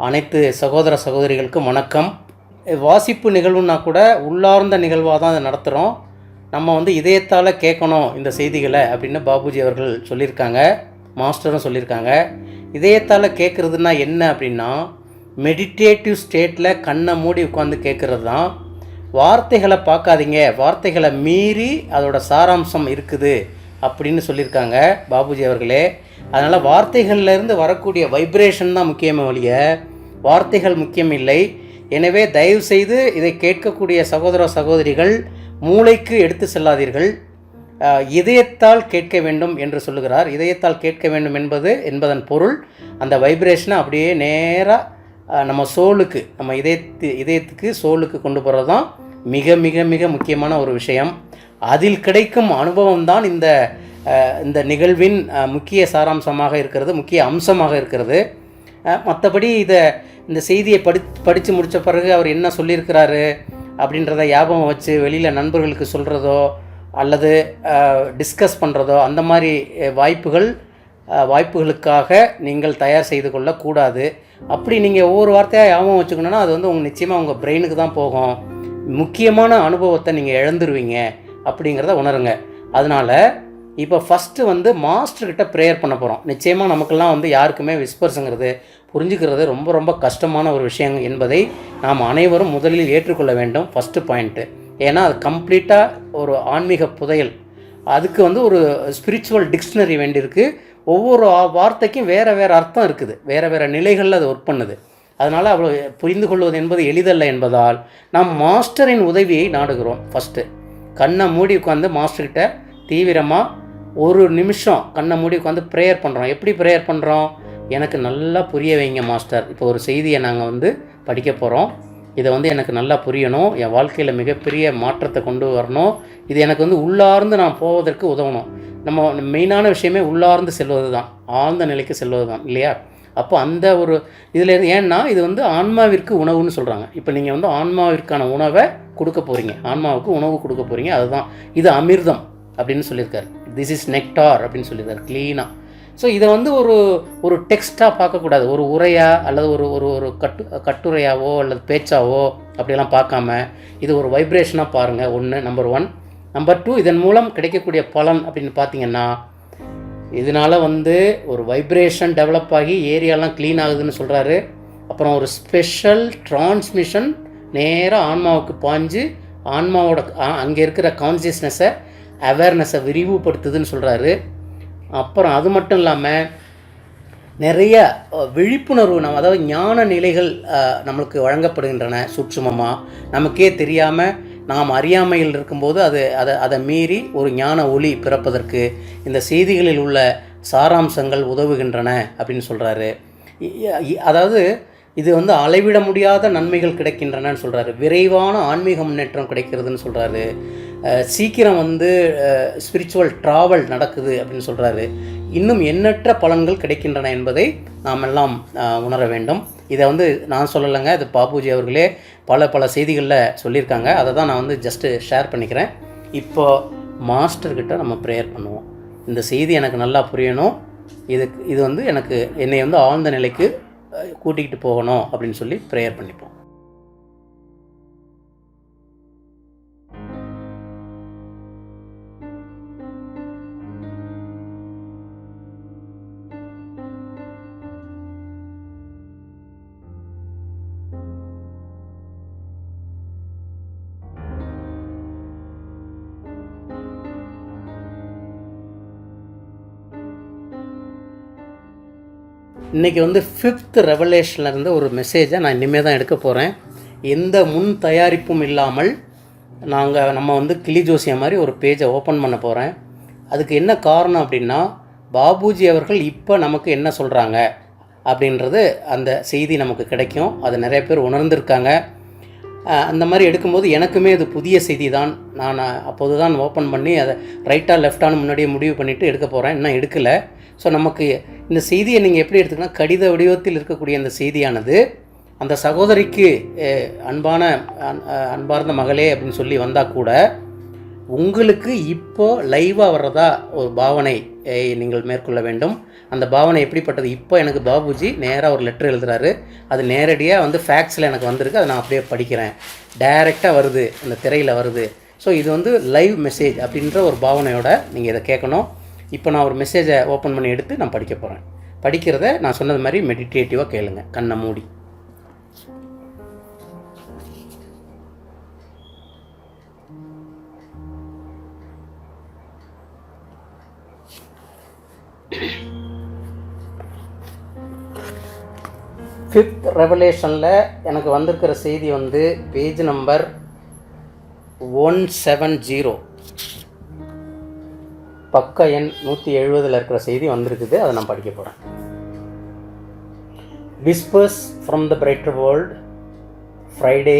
அனைத்து சகோதர சகோதரிகளுக்கும் வணக்கம். வாசிப்பு நிகழ்வுன்னா கூட உள்ளார்ந்த நிகழ்வாக தான் அதை நடத்துகிறோம். நம்ம இதயத்தால் கேட்கணும் இந்த செய்திகளை அப்படின்னு பாபுஜி அவர்கள் சொல்லியிருக்காங்க, மாஸ்டரும் சொல்லியிருக்காங்க. இதயத்தால் கேட்குறதுனா என்ன அப்படின்னா, மெடிடேட்டிவ் ஸ்டேட்டில் கண்ணை மூடி உட்காந்து கேட்குறது தான். வார்த்தைகளை பார்க்காதீங்க, வார்த்தைகளை மீறி அதோட சாராம்சம் இருக்குது அப்படின்னு சொல்லியிருக்காங்க பாபுஜி அவர்களே. அதனால் வார்த்தைகள்லேருந்து வரக்கூடிய வைப்ரேஷன் தான் முக்கியமே ஒழிய வார்த்தைகள் முக்கியம் இல்லை. எனவே தயவு செய்து இதை கேட்கக்கூடிய சகோதர சகோதரிகள் மூளைக்கு எடுத்து செல்லாதீர்கள். இதயத்தால் கேட்க வேண்டும் என்று சொல்லுகிறார். இதயத்தால் கேட்க வேண்டும் என்பதன் பொருள் அந்த வைப்ரேஷனை அப்படியே நேராக நம்ம சோலுக்கு, நம்ம இதயத்துக்கு சோலுக்கு கொண்டு போகிறது தான் மிக மிக மிக முக்கியமான ஒரு விஷயம். அதில் கிடைக்கும் அனுபவம் தான் இந்த நிகழ்வின் முக்கிய சாராம்சமாக இருக்கிறது, முக்கிய அம்சமாக இருக்கிறது. மற்றபடி இந்த செய்தியை படித்து முடித்த பிறகு அவர் என்ன சொல்லியிருக்கிறாரு அப்படின்றத ஞாபகம் வச்சு வெளியில் நண்பர்களுக்கு சொல்கிறதோ அல்லது டிஸ்கஸ் பண்ணுறதோ அந்த மாதிரி வாய்ப்புகளுக்காக நீங்கள் தயார் செய்து கொள்ளக்கூடாது. அப்படி நீங்கள் ஒவ்வொரு வார்த்தையாக ஞாபகம் வச்சுக்கணுன்னா அது உங்கள் நிச்சயமாக உங்கள் பிரெயினுக்கு தான் போகும். முக்கியமான அனுபவத்தை நீங்கள் இழந்துருவீங்க அப்படிங்கிறத உணருங்க. அதனால் இப்போ ஃபஸ்ட்டு மாஸ்டர்கிட்ட ப்ரேயர் பண்ண போகிறோம். நிச்சயமாக நமக்கெல்லாம் யாருக்குமே விஸ்பர்ஸுங்கிறது புரிஞ்சுக்கிறது ரொம்ப ரொம்ப கஷ்டமான ஒரு விஷயம் என்பதை நாம் அனைவரும் முதலில் ஏற்றுக்கொள்ள வேண்டும். First point. ஏன்னா அது கம்ப்ளீட்டாக ஒரு ஆன்மீக புதையல். அதுக்கு ஒரு ஸ்பிரிச்சுவல் டிக்ஷனரி வேண்டியிருக்கு. ஒவ்வொரு வார்த்தைக்கும் வேறு வேறு அர்த்தம் இருக்குது, வேறு வேறு நிலைகளில் அது ஒர்க் பண்ணுது. அதனால் அவ்வளோ புரிந்து கொள்வது என்பது எளிதல்ல என்பதால் நாம் மாஸ்டரின் உதவியை நாடுகிறோம். ஃபஸ்ட்டு கண்ணை மூடி உட்காந்து மாஸ்டர்கிட்ட தீவிரமாக ஒரு நிமிஷம் கண்ணை மூடி உட்காந்து ப்ரேயர் பண்ணுறோம். எப்படி ப்ரேயர் பண்ணுறோம்? எனக்கு நல்லா புரிய வைங்க மாஸ்டர். இப்போ ஒரு செய்தியை நாங்கள் படிக்க போகிறோம். இதை எனக்கு நல்லா புரியணும், என் வாழ்க்கையில் மிகப்பெரிய மாற்றத்தை கொண்டு வரணும். இது எனக்கு உள்ளார்ந்து நான் போவதற்கு உதவணும். நம்ம மெயினான விஷயமே உள்ளார்ந்து செல்வது தான், ஆழ்ந்த நிலைக்கு செல்வது தான் இல்லையா? அப்போ அந்த ஒரு இதில் ஏன்னா இது ஆன்மாவிற்கு உணவுன்னு சொல்கிறாங்க. இப்போ நீங்கள் ஆன்மாவிற்கான உணவை கொடுக்க போகிறீங்க, ஆன்மாவுக்கு உணவு கொடுக்க போகிறீங்க. அதுதான் இது அமிர்தம் அப்படின்னு சொல்லியிருக்காரு. திஸ் இஸ் நெக்டார் அப்படின்னு சொல்லியிருக்காரு க்ளீனாக. ஸோ இதை ஒரு டெக்ஸ்ட்டாக பார்க்கக்கூடாது, ஒரு உரையா அல்லது ஒரு கட்டுரையாவோ அல்லது பேச்சாவோ அப்படியெல்லாம் பார்க்காம இது ஒரு வைப்ரேஷனாக பாருங்கள். நம்பர் 1. நம்பர் 2, இதன் மூலம் கிடைக்கக்கூடிய பலன் அப்படின்னு பார்த்தீங்கன்னா, இதனால் ஒரு வைப்ரேஷன் டெவலப் ஆகி ஏரியாலாம் க்ளீன் ஆகுதுன்னு சொல்கிறாரு. அப்புறம் ஒரு ஸ்பெஷல் டிரான்ஸ்மிஷன் நேராக ஆன்மாவுக்கு பாஞ்சு ஆன்மாவோட அங்கே இருக்கிற கான்சியஸ்னஸை, அவேர்னஸை விரிவுபடுத்துதுன்னு சொல்கிறாரு. அப்புறம் அது மட்டும் இல்லாமல் நிறைய விழிப்புணர்வு அதாவது ஞான நிலைகள் நம்மளுக்கு வழங்கப்படுகின்றன. சூட்சுமமாக நமக்கே தெரியாமல் நாம் அறியாமையில் இருக்கும்போது அதை மீறி ஒரு ஞான ஒளி பிறப்பதற்கு இந்த செய்திகளில் உள்ள சாராம்சங்கள் உதவுகின்றன அப்படின்னு சொல்கிறாரு. அதாவது இது அளவிட முடியாத நன்மைகள் கிடைக்கின்றனன்னு சொல்கிறாரு. விரைவான ஆன்மீக முன்னேற்றம் கிடைக்கிறதுன்னு சொல்கிறாரு. சீக்கிரம் ஸ்பிரிச்சுவல் ட்ராவல் நடக்குது அப்படின்னு சொல்கிறாரு. இன்னும் எண்ணற்ற பலன்கள் கிடைக்கின்றன என்பதை நாம் எல்லாம் உணர வேண்டும். இதை நான் சொல்லலைங்க, இது பாபுஜி அவர்களே பல செய்திகளில் சொல்லியிருக்காங்க. அதை தான் நான் ஜஸ்ட்டு ஷேர் பண்ணிக்கிறேன். இப்போ மாஸ்டர்கிட்ட நம்ம ப்ரேயர் பண்ணுவோம். இந்த செய்தி எனக்கு நல்லா புரியணும், இது என்னை ஆழ்ந்த நிலைக்கு கூட்டிகிட்டு போகணும் அப்படின்னு சொல்லி ப்ரேயர் பண்ணிப்போம். இன்றைக்கி 5th ரெவலேஷன்லேருந்து ஒரு மெசேஜை நான் இனிமேல் தான் எடுக்க போகிறேன். எந்த முன் தயாரிப்பும் இல்லாமல் நம்ம கிளி ஜோசியம் மாதிரி ஒரு பேஜை ஓப்பன் பண்ண போகிறேன். அதுக்கு என்ன காரணம் அப்படின்னா, பாபுஜி அவர்கள் இப்போ நமக்கு என்ன சொல்கிறாங்க அப்படின்றது அந்த செய்தி நமக்கு கிடைக்கும். அது நிறைய பேர் உணர்ந்திருக்காங்க. அந்த மாதிரி எடுக்கும்போது எனக்குமே அது புதிய செய்தி தான். நான் அப்போது தான் ஓப்பன் பண்ணி அதை ரைட்டாக லெஃப்டானு முன்னாடியே முடிவு பண்ணிவிட்டு எடுக்க போகிறேன். இன்னும் எடுக்கலை. ஸோ நமக்கு இந்த செய்தியை நீங்கள் எப்படி எடுத்துக்கணும், கடித வடிவத்தில் இருக்கக்கூடிய இந்த செய்தியானது அந்த சகோதரிக்கு அன்பார்ந்த மகளே அப்படின்னு சொல்லி வந்தால் கூட உங்களுக்கு இப்போ லைவாக வர்றதா ஒரு பாவனை நீங்கள் மேற்கொள்ள வேண்டும். அந்த பாவனை எப்படிப்பட்டது? இப்போ எனக்கு பாபுஜி நேராக ஒரு லெட்டர் எழுதுகிறாரு, அது நேரடியாக வந்து ஃபேக்ஸில் எனக்கு வந்திருக்கு, அதை நான் அப்படியே படிக்கிறேன், டைரெக்டாக வருது, அந்த திரையில் வருது. ஸோ இது வந்து லைவ் மெசேஜ் அப்படின்ற ஒரு பாவனையோட நீங்கள் இதை கேட்கணும். இப்போ நான் ஒரு மெசேஜை ஓப்பன் பண்ணி எடுத்து நான் படிக்க போகிறேன். படிக்கிறத நான் சொன்னது மாதிரி மெடிடேட்டிவாக கேளுங்க, கண்ணை மூடி. ஃபிஃப்த் ரெவலேஷனில் எனக்கு வந்திருக்கிற செய்தி வந்து பேஜ் நம்பர் 170, பக்க எண் 170 இருக்கிற செய்தி வந்திருக்குது. அதை நான் படிக்க போகிறேன். Whispers from the brighter world, Friday,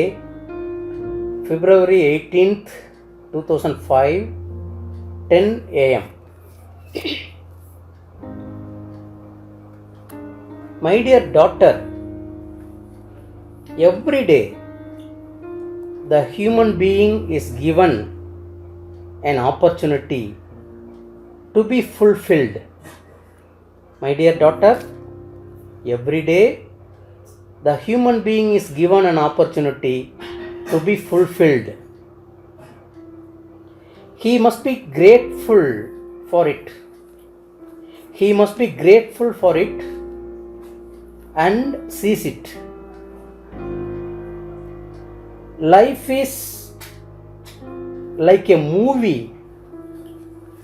February 18th, 2005, 10 AM. My dear daughter, every day the human being is given an opportunity to be fulfilled. My dear daughter, every day the human being is given an opportunity to be fulfilled. He must be grateful for it. He must be grateful for it and seize it. Life is like a movie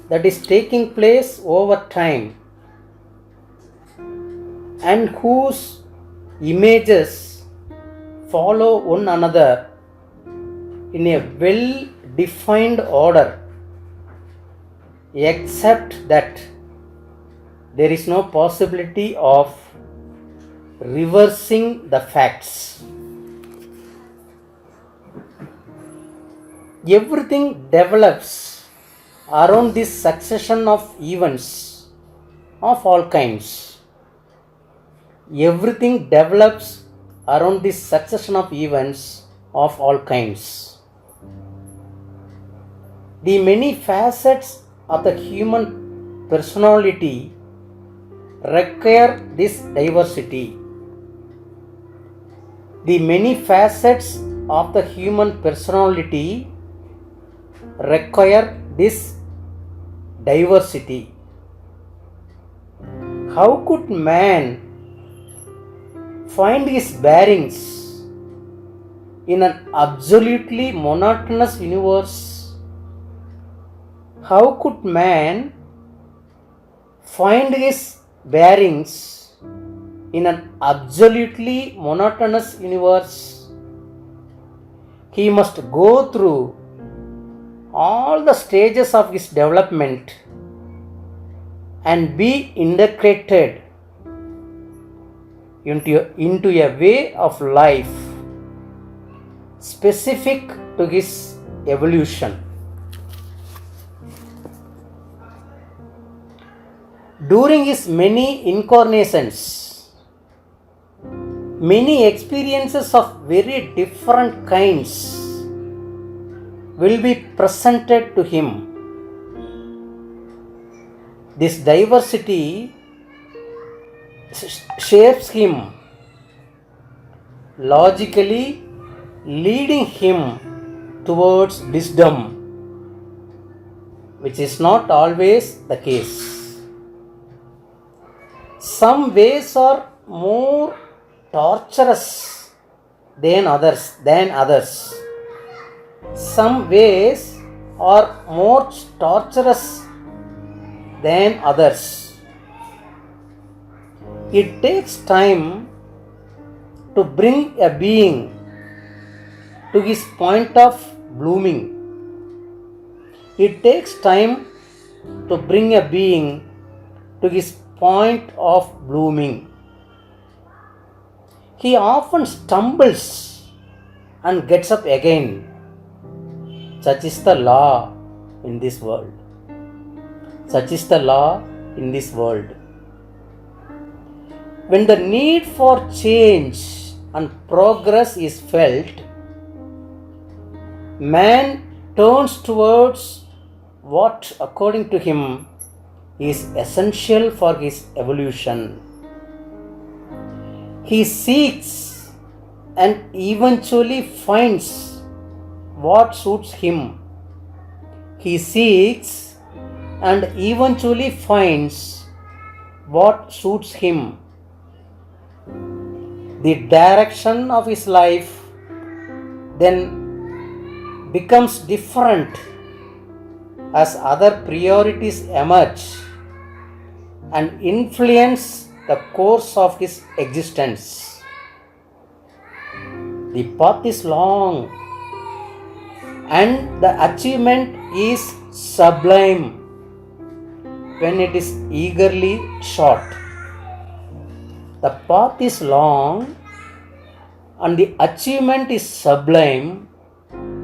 that is taking place over time and whose images follow one another in a well defined order, except that there is no possibility of reversing the facts. Everything develops around this succession of events of all kinds. Everything develops around this succession of events of all kinds. The many facets of the human personality require this diversity. The many facets of the human personality require this diversity. How could man find his bearings in an absolutely monotonous universe? How could man find his bearings in an absolutely monotonous universe? He must go through all the stages of his development and be integrated into a way of life specific to his evolution. During his many incarnations, many experiences of very different kinds will be presented to him. This diversity shapes him logically, leading him towards wisdom, which is not always the case. Some ways are more torturous than others. Some ways are more torturous than others. It takes time to bring a being to his point of blooming. It takes time to bring a being to his point of blooming. He often stumbles and gets up again. Such is the law in this world. Such is the law in this world. When the need for change and progress is felt, man turns towards what, according to him, is essential for his evolution. He seeks and eventually finds what suits him. He seeks and eventually finds what suits him. The direction of his life then becomes different as other priorities emerge and influence the course of his existence. The path is long and the achievement is sublime when it is eagerly sought. The path is long and the achievement is sublime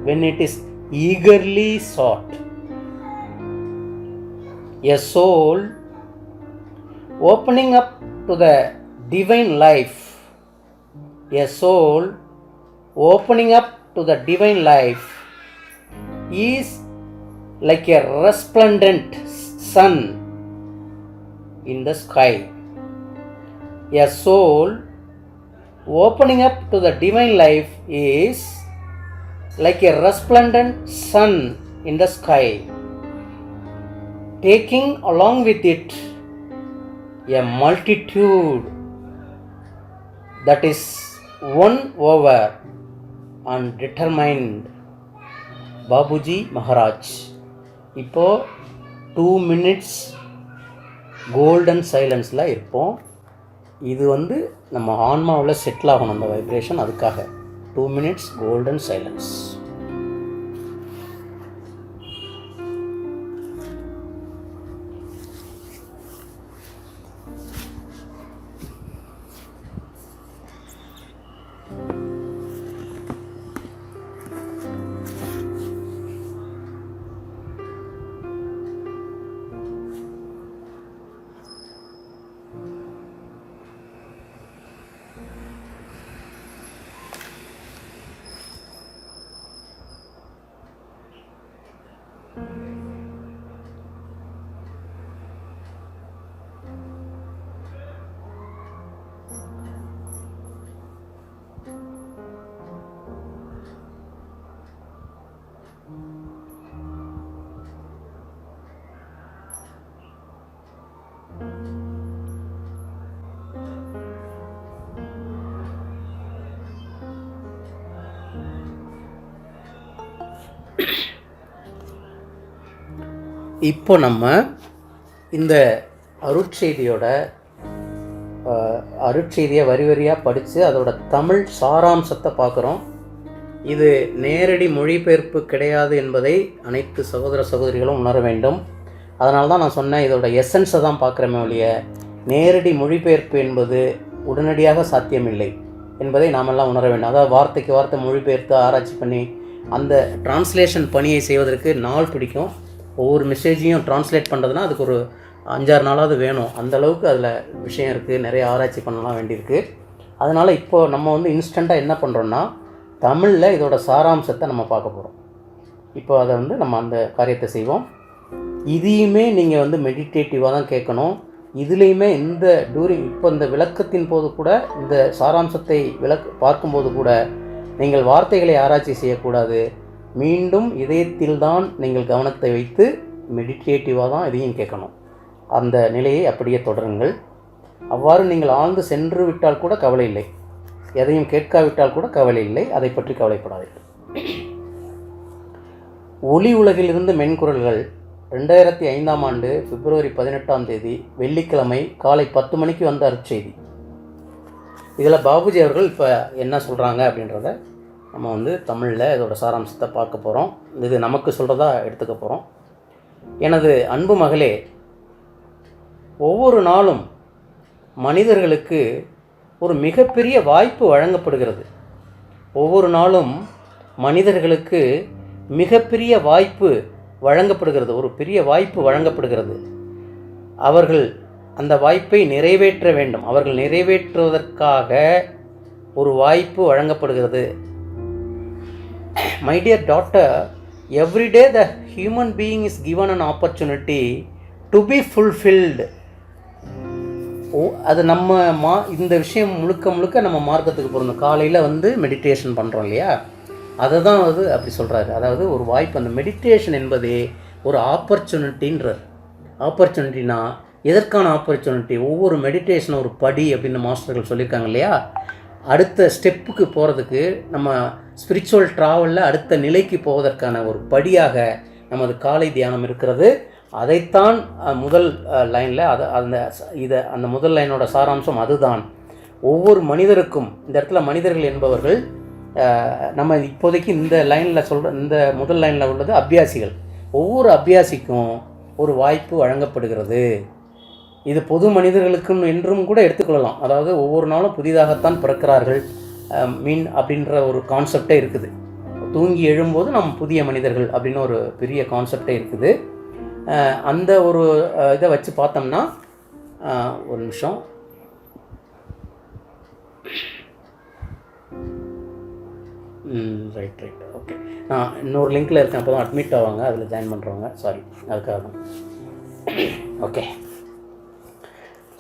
when it is eagerly sought. A soul opening up to the divine life, a soul opening up to the divine life is like a resplendent sun in the sky. A soul opening up to the divine life is like a resplendent sun in the sky, taking along with it a multitude that is won over and determined. Babuji Maharaj. இப்போது 2 minutes golden சைலன்ஸில் இருப்போம். இது நம்ம ஆன்மாவில் settle ஆகணும் அந்த vibration. அதுக்காக 2 minutes golden silence. இப்போ நம்ம இந்த அருட்செய்தியை வரி வரியாக படித்து அதோட தமிழ் சாராம்சத்தை பார்க்குறோம். இது நேரடி மொழிபெயர்ப்பு கிடையாது என்பதை அனைத்து சகோதர சகோதரிகளும் உணர வேண்டும். அதனால தான் நான் சொன்னேன், இதோட எசன்ஸை தான் பார்க்குறமே ஒழிய நேரடி மொழிபெயர்ப்பு என்பது உடனடியாக சாத்தியமில்லை என்பதை நாமெல்லாம் உணர வேண்டும். அதாவது வார்த்தைக்கு வார்த்தை மொழிபெயர்த்து ஆராய்ச்சி பண்ணி அந்த டிரான்ஸ்லேஷன் பணியை செய்வதற்கு நாள் பிடிக்கும். ஒவ்வொரு மெசேஜையும் டிரான்ஸ்லேட் பண்ணுறதுனா அதுக்கு ஒரு 5-6 நாளாவது வேணும். அந்தளவுக்கு அதில் விஷயம் இருக்குது, நிறைய ஆராய்ச்சி பண்ணலாம் வேண்டியிருக்கு. அதனால் இப்போது நம்ம இன்ஸ்டண்ட்டாக என்ன பண்ணுறோன்னா தமிழில் இதோட சாராம்சத்தை நம்ம பார்க்க போகிறோம். இப்போ அதை நம்ம அந்த காரியத்தை செய்வோம். இதையுமே நீங்கள் மெடிடேட்டிவாக தான் கேட்கணும். இதுலேயுமே இப்போ இந்த விளக்கத்தின் போது கூட, இந்த சாராம்சத்தை பார்க்கும்போது கூட நீங்கள் வார்த்தைகளை ஆராய்ச்சி செய்யக்கூடாது. மீண்டும் இதயத்தில்தான் நீங்கள் கவனத்தை வைத்து மெடிடேட்டிவாக தான் இதையும் கேட்கணும். அந்த நிலையை அப்படியே தொடருங்கள். அவ்வாறு நீங்கள் ஆழ்ந்து சென்று விட்டால் கூட கவலை இல்லை, எதையும் கேட்காவிட்டால் கூட கவலை இல்லை, அதை பற்றி கவலைப்படாதீர்கள். ஒளி உலகிலிருந்து மென்குரல்கள் 2005ஆம் ஆண்டு பிப்ரவரி 18ஆம் தேதி வெள்ளிக்கிழமை காலை 10 மணிக்கு வந்த அருட்செய்தி. இதில் பாபுஜி அவர்கள் இப்போ என்ன சொல்கிறாங்க அப்படின்றத நம்ம தமிழில் இதோட சாராம்சத்தை பார்க்க போகிறோம். இது நமக்கு சொல்கிறதா எடுத்துக்க போகிறோம். எனது அன்பு மகளே, ஒவ்வொரு நாளும் மனிதர்களுக்கு ஒரு மிகப்பெரிய வாய்ப்பு வழங்கப்படுகிறது. ஒவ்வொரு நாளும் மனிதர்களுக்கு மிகப்பெரிய வாய்ப்பு வழங்கப்படுகிறது, ஒரு பெரிய வாய்ப்பு வழங்கப்படுகிறது. அவர்கள் அந்த வாய்ப்பை நிறைவேற்ற வேண்டும். அவர்கள் நிறைவேற்றுவதற்காக ஒரு வாய்ப்பு வழங்கப்படுகிறது. My dear daughter, every day the human being is given an opportunity to be fulfilled. அது நம்ம இந்த விஷயம் முழுக்க முழுக்க நம்ம மார்க்கத்துக்கு பொருந்தும். காலையில் வந்து மெடிடேஷன் பண்ணுறோம் இல்லையா, அதை தான் அது அப்படி சொல்கிறாரு. அதாவது ஒரு வாய்ப்பு, அந்த மெடிடேஷன் என்பதே ஒரு ஆப்பர்ச்சுனிட்டின்றார். ஆப்பர்ச்சுனிட்டினா எதற்கான ஆப்பர்ச்சுனிட்டி? ஒவ்வொரு மெடிடேஷனும் ஒரு படி அப்படின்னு மாஸ்டர்கள் சொல்லியிருக்காங்க இல்லையா. அடுத்த ஸ்டெப்புக்கு போகிறதுக்கு, நம்ம ஸ்பிரிச்சுவல் ட்ராவலில் அடுத்த நிலைக்கு போவதற்கான ஒரு படியாக நமது காலை தியானம் இருக்கிறது. அதைத்தான் முதல் லைனில் அந்த முதல் லைனோட சாராம்சம் அதுதான். ஒவ்வொரு மனிதருக்கும், இந்த இடத்துல மனிதர்கள் என்பவர்கள் நம்ம இப்போதைக்கு இந்த லைனில் இந்த முதல் லைனில் உள்ளது அபியாசிகள். ஒவ்வொரு அபியாசிக்கும் ஒரு வாய்ப்பு வழங்கப்படுகிறது. இது பொது மனிதர்களுக்கும் என்றும் கூட எடுத்துக்கொள்ளலாம். அதாவது ஒவ்வொரு நாளும் புதிதாகத்தான் பிறக்கிறார்கள் அப்படின்ற ஒரு கான்செப்டே இருக்குது. தூங்கி எழும்போது நம்ம புதிய மனிதர்கள் அப்படின்னு ஒரு பெரிய கான்செப்டே இருக்குது. அந்த ஒரு இதை வச்சு பார்த்தோம்னா, ஒரு நிமிஷம், ரைட் ஓகே, நான் இன்னொரு லிங்க்கில் இருக்கேன், அப்போ தான் அட்மிட் ஆவாங்க, அதில் ஜாயின் பண்ணுறவங்க, சாரி அதுக்காக தான். ஓகே,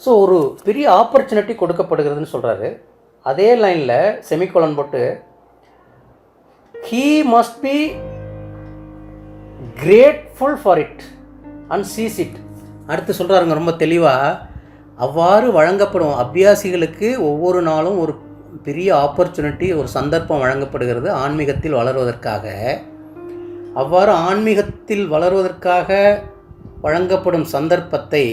ஸோ ஒரு பெரிய ஆப்பர்ச்சுனிட்டி கொடுக்கப்படுகிறதுன்னு சொல்கிறாரு. அதே லைனில் செமிகோலன் போட்டு he must be grateful for it and seize it. அடுத்து சொல்கிறாருங்க ரொம்ப தெளிவாக, அவ்வாறு வழங்கப்படும் அபியாசிகளுக்கு ஒவ்வொரு நாளும் ஒரு பெரிய ஆப்பர்ச்சுனிட்டி, ஒரு சந்தர்ப்பம் வழங்கப்படுகிறது ஆன்மீகத்தில் வளர்வதற்காக. அவ்வாறு ஆன்மீகத்தில் வளர்வதற்காக வழங்கப்படும் சந்தர்ப்பத்தை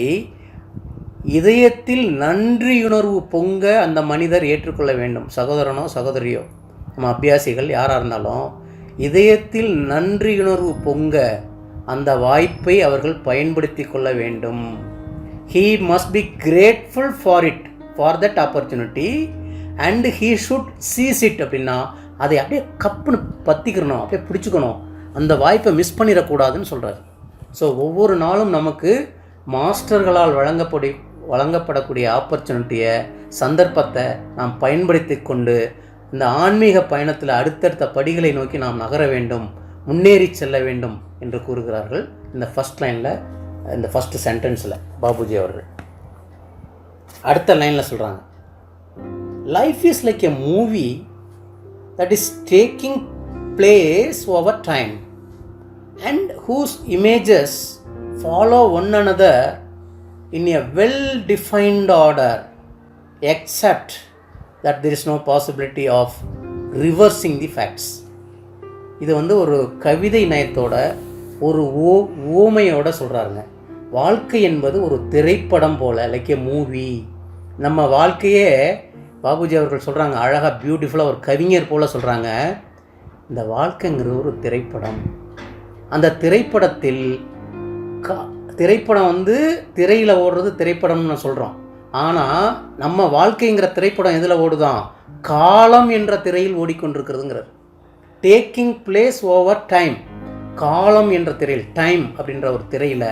இதயத்தில் நன்றியுணர்வு பொங்க அந்த மனிதர் ஏற்றுக்கொள்ள வேண்டும். சகோதரனோ சகோதரியோ, நம்ம அபியாசிகள் யாராக இருந்தாலும் இதயத்தில் நன்றியுணர்வு பொங்க அந்த வாய்ப்பை அவர்கள் பயன்படுத்தி கொள்ள வேண்டும். he must be grateful for it, for that opportunity and he should seize it. அப்படின்னா அதை அப்படியே கப்புன்னு பற்றிக்கணும், அப்படியே பிடிச்சிக்கணும், அந்த வாய்ப்பை மிஸ் பண்ணிடக்கூடாதுன்னு சொல்கிறார். ஸோ ஒவ்வொரு நாளும் நமக்கு மாஸ்டர்களால் வழங்கப்படக்கூடிய ஆப்பர்ச்சுனிட்டியை, சந்தர்ப்பத்தை நாம் பயன்படுத்தி கொண்டு இந்த ஆன்மீக பயணத்தில் அடுத்தடுத்த படிகளை நோக்கி நாம் நகர வேண்டும், முன்னேறி செல்ல வேண்டும் என்று கூறுகிறார்கள் இந்த ஃபஸ்ட் லைனில், இந்த ஃபஸ்ட்டு சென்டென்ஸில் பாபுஜி அவர்கள். அடுத்த லைனில் சொல்கிறாங்க, life is like a movie that is taking place over time and whose images follow one another in a well-defined order, except that there is no possibility of reversing the facts. இது வந்து ஒரு கவிதை நயத்தோட, ஒரு ஓமையோட சொல்கிறாருங்க. வாழ்க்கை என்பது ஒரு திரைப்படம் போல், லைக் எ மூவி. நம்ம வாழ்க்கையே பாபுஜி அவர்கள் சொல்கிறாங்க அழகாக, பியூட்டிஃபுல்லாக, ஒரு கவிஞர் போல் சொல்கிறாங்க, இந்த வாழ்க்கைங்கிறது ஒரு திரைப்படம். அந்த திரைப்படத்தில் திரைப்படம் வந்து திரையில் ஓடுறது திரைப்படம்னு நான் சொல்கிறோம். ஆனால் நம்ம வாழ்க்கைங்கிற திரைப்படம் எதில் ஓடுதான்? காலம் என்ற திரையில் ஓடிக்கொண்டிருக்கிறதுங்கிறது. டேக்கிங் பிளேஸ் ஓவர் டைம், காலம் என்ற திரையில், டைம் அப்படின்ற ஒரு திரையில்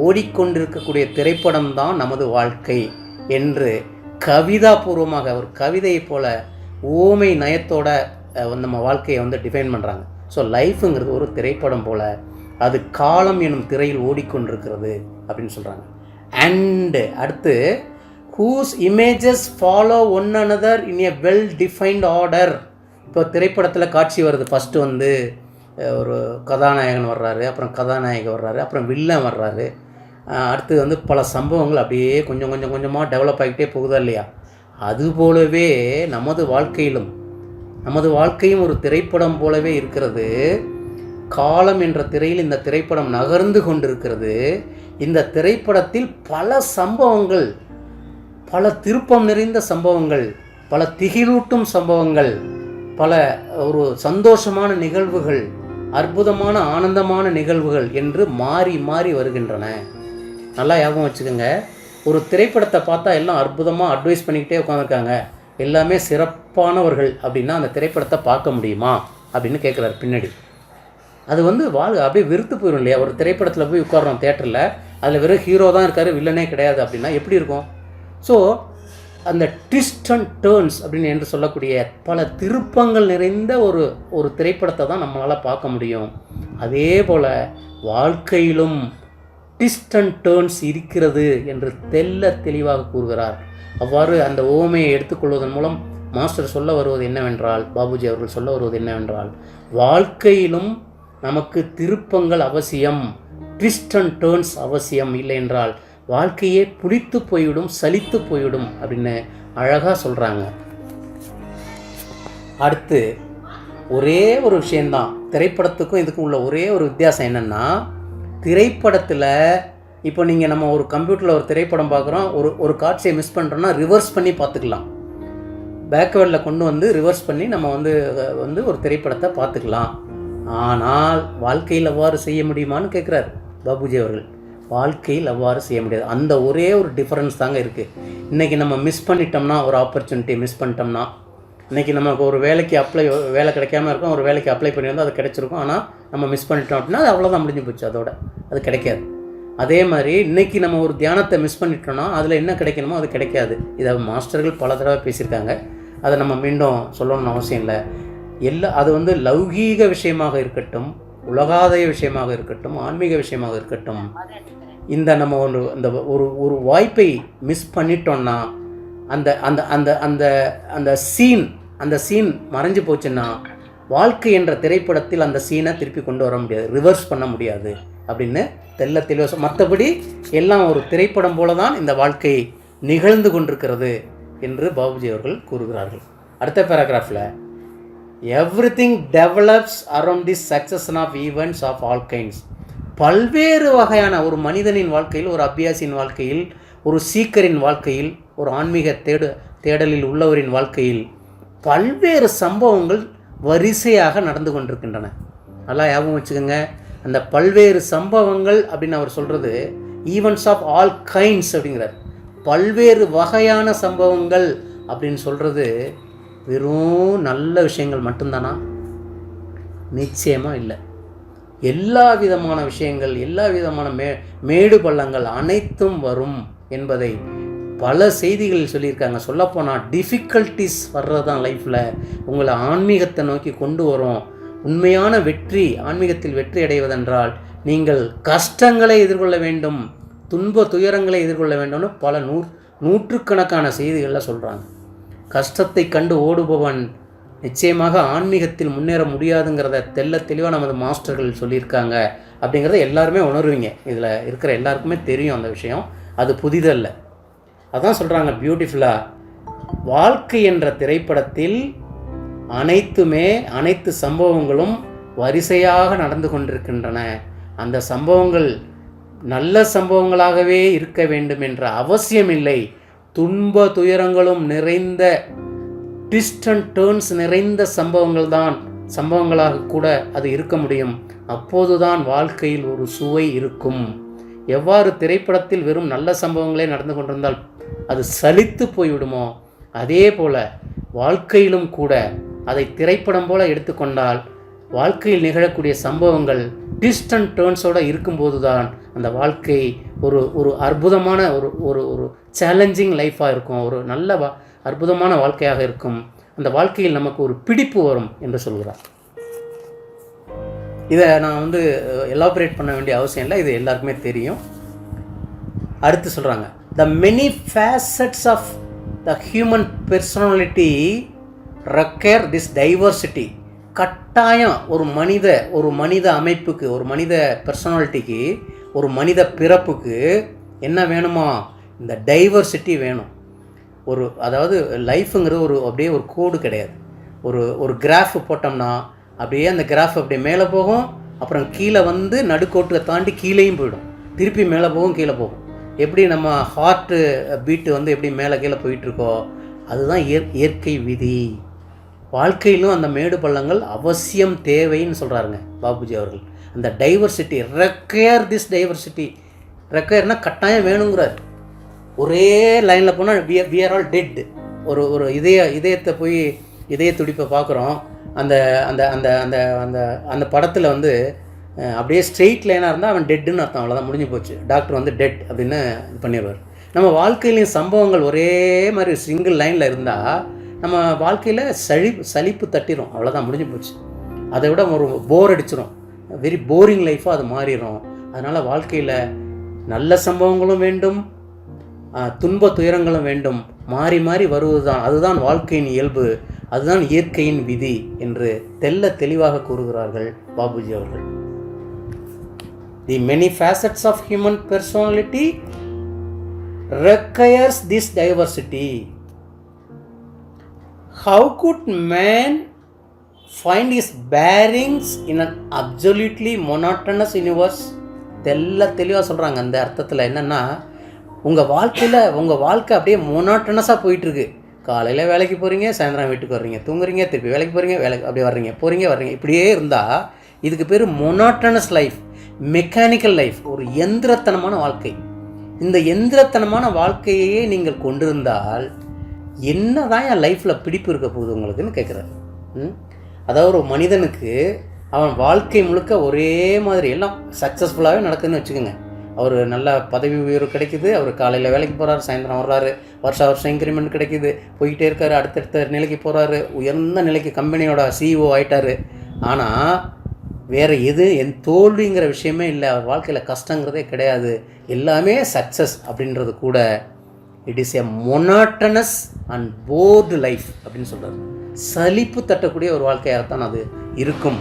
ஓடிக்கொண்டிருக்கக்கூடிய திரைப்படம் தான் நமது வாழ்க்கை என்று கவிதாபூர்வமாக, ஒரு கவிதையை போல ஓமை நயத்தோட நம்ம வாழ்க்கையை வந்து டிஃபைன் பண்ணுறாங்க. ஸோ லைஃபுங்கிறது ஒரு திரைப்படம் போல், அது காலம் எனும் திரையில் ஓடிக்கொண்டிருக்கிறது அப்படின்னு சொல்கிறாங்க. அண்டு அடுத்து, whose images follow one another in a well defined order. இப்போ திரைப்படத்தில் காட்சி வருது, ஃபஸ்ட்டு வந்து ஒரு கதாநாயகன் வர்றாரு, அப்புறம் கதாநாயகி வர்றாரு, அப்புறம் வில்லன் வர்றாரு, அடுத்து வந்து பல சம்பவங்கள் அப்படியே கொஞ்சம் கொஞ்சம் கொஞ்சமாக டெவலப் ஆகிட்டே போகுதா இல்லையா? அதுபோலவே நமது வாழ்க்கையும் ஒரு திரைப்படம் போலவே இருக்கிறது. காலம் என்ற திரையில் இந்த திரைப்படம் நகர்ந்து கொண்டிருக்கிறது. இந்த திரைப்படத்தில் பல சம்பவங்கள், பல திருப்பம் நிறைந்த சம்பவங்கள், பல திகிலூட்டும் சம்பவங்கள், பல ஒரு சந்தோஷமான நிகழ்வுகள், அற்புதமான ஆனந்தமான நிகழ்வுகள் என்று மாறி மாறி வருகின்றன. நல்லா ஞாபகம் வச்சுக்கோங்க. ஒரு திரைப்படத்தை பார்த்தா எல்லாம் அற்புதமாக அட்வைஸ் பண்ணிக்கிட்டே உட்காந்துருக்காங்க, எல்லாமே சிறப்பானவர்கள் அப்படின்னா அந்த திரைப்படத்தை பார்க்க முடியுமா அப்படின்னு கேட்குறாரு பின்னாடி. அது வந்து அப்படியே வெறுத்து போயிடும் இல்லையா? ஒரு திரைப்படத்தில் போய் உட்காரோம் தேட்டரில், அதில் வெறும் ஹீரோ தான் இருக்கார், வில்லனே கிடையாது அப்படின்னா எப்படி இருக்கும்? ஸோ அந்த ட்விஸ்ட் அண்ட் டேர்ன்ஸ் அப்படின்னு என்று சொல்லக்கூடிய பல திருப்பங்கள் நிறைந்த ஒரு திரைப்படத்தை தான் நம்மளால் பார்க்க முடியும். அதே போல் வாழ்க்கையிலும் ட்விஸ்ட் அண்ட் டேர்ன்ஸ் இருக்கிறது என்று தெளிவாக கூறுகிறார். அவ்வாறு அந்த ஓமையை எடுத்துக்கொள்வதன் மூலம் மாஸ்டர் சொல்ல வருவது என்னவென்றால், பாபுஜி அவர்கள் சொல்ல வருவது என்னவென்றால், வாழ்க்கையிலும் நமக்கு திருப்பங்கள் அவசியம், ட்விஸ்ட் அண்ட் டேர்ன்ஸ் அவசியம். இல்லை என்றால் வாழ்க்கையே புளித்து போய்விடும், சலித்து போய்விடும் அப்படின்னு அழகாக சொல்கிறாங்க. அடுத்து ஒரே ஒரு விஷயந்தான், திரைப்படத்துக்கும் இதுக்கும் உள்ள ஒரே ஒரு வித்தியாசம் என்னென்னா, திரைப்படத்தில் இப்போ நீங்கள் நம்ம ஒரு கம்ப்யூட்டரில் ஒரு திரைப்படம் பார்க்குறோம், ஒரு காட்சியை மிஸ் பண்ணுறோன்னா ரிவர்ஸ் பண்ணி பார்த்துக்கலாம். பேக்வேர்டில் கொண்டு வந்து ரிவர்ஸ் பண்ணி நம்ம வந்து ஒரு திரைப்படத்தை பார்த்துக்கலாம். ஆனால் வாழ்க்கையில் அவ்வாறு செய்ய முடியுமான்னு கேட்குறாரு பாபுஜி அவர்கள். வாழ்க்கையில் அவ்வாறு செய்ய முடியாது. அந்த ஒரே ஒரு டிஃப்ரென்ஸ் தாங்க இருக்குது. இன்றைக்கி நம்ம மிஸ் பண்ணிட்டோம்னா, ஒரு ஆப்பர்ச்சுனிட்டி மிஸ் பண்ணிட்டோம்னா, இன்றைக்கி நமக்கு ஒரு வேலை கிடைக்காம இருக்கும், ஒரு வேலைக்கு அப்ளை பண்ணியிருந்தோம், அது கிடைச்சிருக்கும். ஆனால் நம்ம மிஸ் பண்ணிட்டோம் அப்படின்னா அது அவ்வளோதான், முடிஞ்சு போச்சு, அதோட அது கிடைக்காது. அதே மாதிரி இன்றைக்கி நம்ம ஒரு தியானத்தை மிஸ் பண்ணிட்டோம்னா அதில் என்ன கிடைக்கணுமோ அது கிடைக்காது. இதை மாஸ்டர்கள் பல தடவை பேசியிருக்காங்க, அதை நம்ம மீண்டும் சொல்லணும்னு அவசியம் இல்லை. அது வந்து லௌகீக விஷயமாக இருக்கட்டும், உலகாதாய விஷயமாக இருக்கட்டும், ஆன்மீக விஷயமாக இருக்கட்டும், இந்த நம்ம ஒரு வாய்ப்பை மிஸ் பண்ணிட்டோம்னா அந்த அந்த அந்த அந்த அந்த சீன் மறைஞ்சு போச்சுன்னா வாழ்க்கை என்ற திரைப்படத்தில் அந்த சீனை திருப்பி கொண்டு வர முடியாது, ரிவர்ஸ் பண்ண முடியாது அப்படின்னு தெளிவாக. மற்றபடி எல்லாம் ஒரு திரைப்படம் போல தான் இந்த வாழ்க்கை நிகழ்ந்து கொண்டிருக்கிறது என்று பாபுஜி அவர்கள் கூறுகிறார்கள். அடுத்த பேராகிராஃபில், everything develops around this succession of events of all kinds. பல்வேறு வகையான ஒரு மனிதனின் வாழ்க்கையில், ஒரு அபியாசியின் வாழ்க்கையில், ஒரு சீக்கரின் வாழ்க்கையில், ஒரு ஆன்மீக தேடலில் உள்ளவரின் வாழ்க்கையில் பல்வேறு சம்பவங்கள் வரிசையாக நடந்து கொண்டிருக்கின்றன. நல்லா ஞாபகம் வச்சுக்கோங்க. அந்த பல்வேறு சம்பவங்கள் அப்படின்னு அவர் சொல்கிறது ஈவெண்ட்ஸ் ஆஃப் ஆல் கைண்ட்ஸ் அப்படிங்கிறார். பல்வேறு வகையான சம்பவங்கள் அப்படின்னு சொல்கிறது வெறும் நல்ல விஷயங்கள் மட்டும்தானா? நிச்சயமாக இல்லை. எல்லா விதமான விஷயங்கள், எல்லா விதமான மேடு பள்ளங்கள் அனைத்தும் வரும் என்பதை பல செய்திகளில் சொல்லியிருக்காங்க. சொல்லப்போனால் டிஃபிகல்ட்டிஸ் வர்றது தான் லைஃப்பில் உங்களை ஆன்மீகத்தை நோக்கி கொண்டு வரும். உண்மையான வெற்றி, ஆன்மீகத்தில் வெற்றி அடைவதென்றால் நீங்கள் கஷ்டங்களை எதிர்கொள்ள வேண்டும், துயரங்களை எதிர்கொள்ள வேண்டும்னு பல நூற்றுக்கணக்கான செய்திகளில் சொல்கிறாங்க. கஷ்டத்தை கண்டு ஓடுபவன் நிச்சயமாக ஆன்மீகத்தில் முன்னேற முடியாதுங்கிறத தெளிவாக நமது மாஸ்டர்கள் சொல்லியிருக்காங்க. அப்படிங்கிறத எல்லாருமே உணர்வீங்க. இதில் இருக்கிற எல்லாருக்குமே தெரியும் அந்த விஷயம், அது புதிதல்ல. அதான் சொல்கிறாங்க பியூட்டிஃபுல்லாக, வாழ்க்கை என்ற திரைப்படத்தில் அனைத்து சம்பவங்களும் வரிசையாக நடந்து கொண்டிருக்கின்றன. அந்த சம்பவங்கள் நல்ல சம்பவங்களாகவே இருக்க வேண்டும் என்ற அவசியமில்லை. துன்ப துயரங்களும் நிறைந்த, ட்விஸ்ட் அண்ட் டேர்ன்ஸ் நிறைந்த சம்பவங்களாக கூட அது இருக்க முடியும். அப்போதுதான் வாழ்க்கையில் ஒரு சுவை இருக்கும். எவ்வாறு திரைப்படத்தில் வெறும் நல்ல சம்பவங்களே நடந்து கொண்டிருந்தால் அது சலித்து போய்விடுமோ, அதே போல் வாழ்க்கையிலும் கூட அதை திரைப்படம் போல எடுத்துக்கொண்டால் வாழ்க்கையில் நிகழக்கூடிய சம்பவங்கள் ட்விஸ்ட் அண்ட் டேர்ன்ஸோடு இருக்கும்போது தான் அந்த வாழ்க்கை ஒரு அற்புதமான ஒரு சேலஞ்சிங் லைஃபாக இருக்கும், ஒரு நல்ல அற்புதமான வாழ்க்கையாக இருக்கும். அந்த வாழ்க்கையில் நமக்கு ஒரு பிடிப்பு வரும் என்று சொல்கிறார். இதை நான் எலாபரேட் பண்ண வேண்டிய அவசியம் இல்லை, இது எல்லாருக்குமே தெரியும். அடுத்து சொல்கிறாங்க, the many facets of the human personality require this diversity. கட்டாயம் ஒரு மனித அமைப்புக்கு, ஒரு மனித பர்சனாலிட்டிக்கு, ஒரு மனித பிறப்புக்கு என்ன வேணுமா? இந்த டைவர்சிட்டி வேணும். அதாவது லைஃபுங்கிறது அப்படியே ஒரு கோடு கிடையாது. ஒரு கிராஃப் போட்டோம்னா அப்படியே அந்த கிராஃப் அப்படியே மேலே போகும், அப்புறம் கீழே நடுக்கோட்டை தாண்டி கீழேயும் போயிடும், திருப்பி மேலே போகும், கீழே போகும். எப்படி நம்ம ஹார்ட்டு பீட்டு எப்படி மேலே கீழே போயிட்டுருக்கோ அதுதான் இயற்கை விதி. வாழ்க்கையிலும் அந்த மேடு பள்ளங்கள் அவசியம் தேவைன்னு சொல்கிறாருங்க பாபுஜி அவர்கள். அந்த டைவர்சிட்டி, ரெக்யர் திஸ் டைவர்சிட்டி. ரெக்யர்னால் கட்டாயம் வேணுங்கிறார். ஒரே லைனில் போனால் வி ஆர் ஆல் டெட். ஒரு இதயத்தை போய் இதய துடிப்பை பார்க்குறோம். அந்த அந்த அந்த அந்த அந்த அந்த படத்தில் அப்படியே ஸ்ட்ரெயிட் லைனாக இருந்தால் அவன் டெட்டுன்னு அர்த்தம், அவ்வளோதான், முடிஞ்சு போச்சு. டாக்டர் டெட் அப்படின்னு இது பண்ணிடுவார். நம்ம வாழ்க்கையிலையும் சம்பவங்கள் ஒரே மாதிரி சிங்கிள் லைனில் இருந்தால் நம்ம வாழ்க்கையில் சலிப்பு தட்டிடும், அவ்வளோதான், முடிஞ்சு போச்சு. அதை விட ஒரு போர் அடிச்சிடும், வெரி போரிங் லைஃபாக அது மாறிடும். அதனால் வாழ்க்கையில் நல்ல சம்பவங்களும் வேண்டும், துன்ப துயரங்களும் வேண்டும், மாறி மாறி வருவது தான், அதுதான் வாழ்க்கையின் இயல்பு, அதுதான் இயற்கையின் விதி என்று தெளிவாக கூறுகிறார்கள் பாபுஜி அவர்கள். The many facets of human personality requires this diversity. How could man find his bearings in an absolutely monotonous universe? தெளிவாக சொல்கிறாங்க. அந்த அர்த்தத்தில் என்னென்னா, உங்கள் வாழ்க்கை அப்படியே மொனாட்டனஸாக போயிட்டுருக்கு. காலையில் வேலைக்கு போகிறீங்க, சாயந்தரம் வீட்டுக்கு வர்றீங்க, தூங்குறீங்க, திருப்பி வேலைக்கு போகிறீங்க, அப்படியே வர்றீங்க, வர்றீங்க, இப்படியே இருந்தால் இதுக்கு பேர் மொனாட்டனஸ் லைஃப், மெக்கானிக்கல் லைஃப், ஒரு எந்திரத்தனமான வாழ்க்கை. இந்த எந்திரத்தனமான வாழ்க்கையே நீங்கள் கொண்டிருந்தால் என்ன தான் என் லைஃப்பில் பிடிப்பு இருக்க போகுது உங்களுக்குன்னு கேட்குறாரு. அதாவது ஒரு மனிதனுக்கு அவன் வாழ்க்கை முழுக்க ஒரே மாதிரி எல்லாம் சக்ஸஸ்ஃபுல்லாகவே நடக்குதுன்னு வச்சுக்கோங்க. அவர் நல்ல பதவி உயர்வு கிடைக்குது, அவர் காலையில் வேலைக்கு போகிறாரு, சாயந்தரம் வர்றாரு, வருஷம் இன்க்ரிமெண்ட் கிடைக்குது, போய்கிட்டே இருக்காரு, அடுத்தடுத்த நிலைக்கு போகிறாரு, உயர்ந்த நிலைக்கு கம்பெனியோட சிஇஓ ஆகிட்டார். ஆனால் வேறு என் தோல்விங்கிற விஷயமே இல்லை, அவர் வாழ்க்கையில் கஷ்டங்கிறதே கிடையாது, எல்லாமே சக்ஸஸ் அப்படின்றது கூட it is a monotonous and board life அப்படின்னு சொல்கிறார். சலிப்பு தட்டக்கூடிய ஒரு வாழ்க்கையாகத்தான் அது இருக்கும்.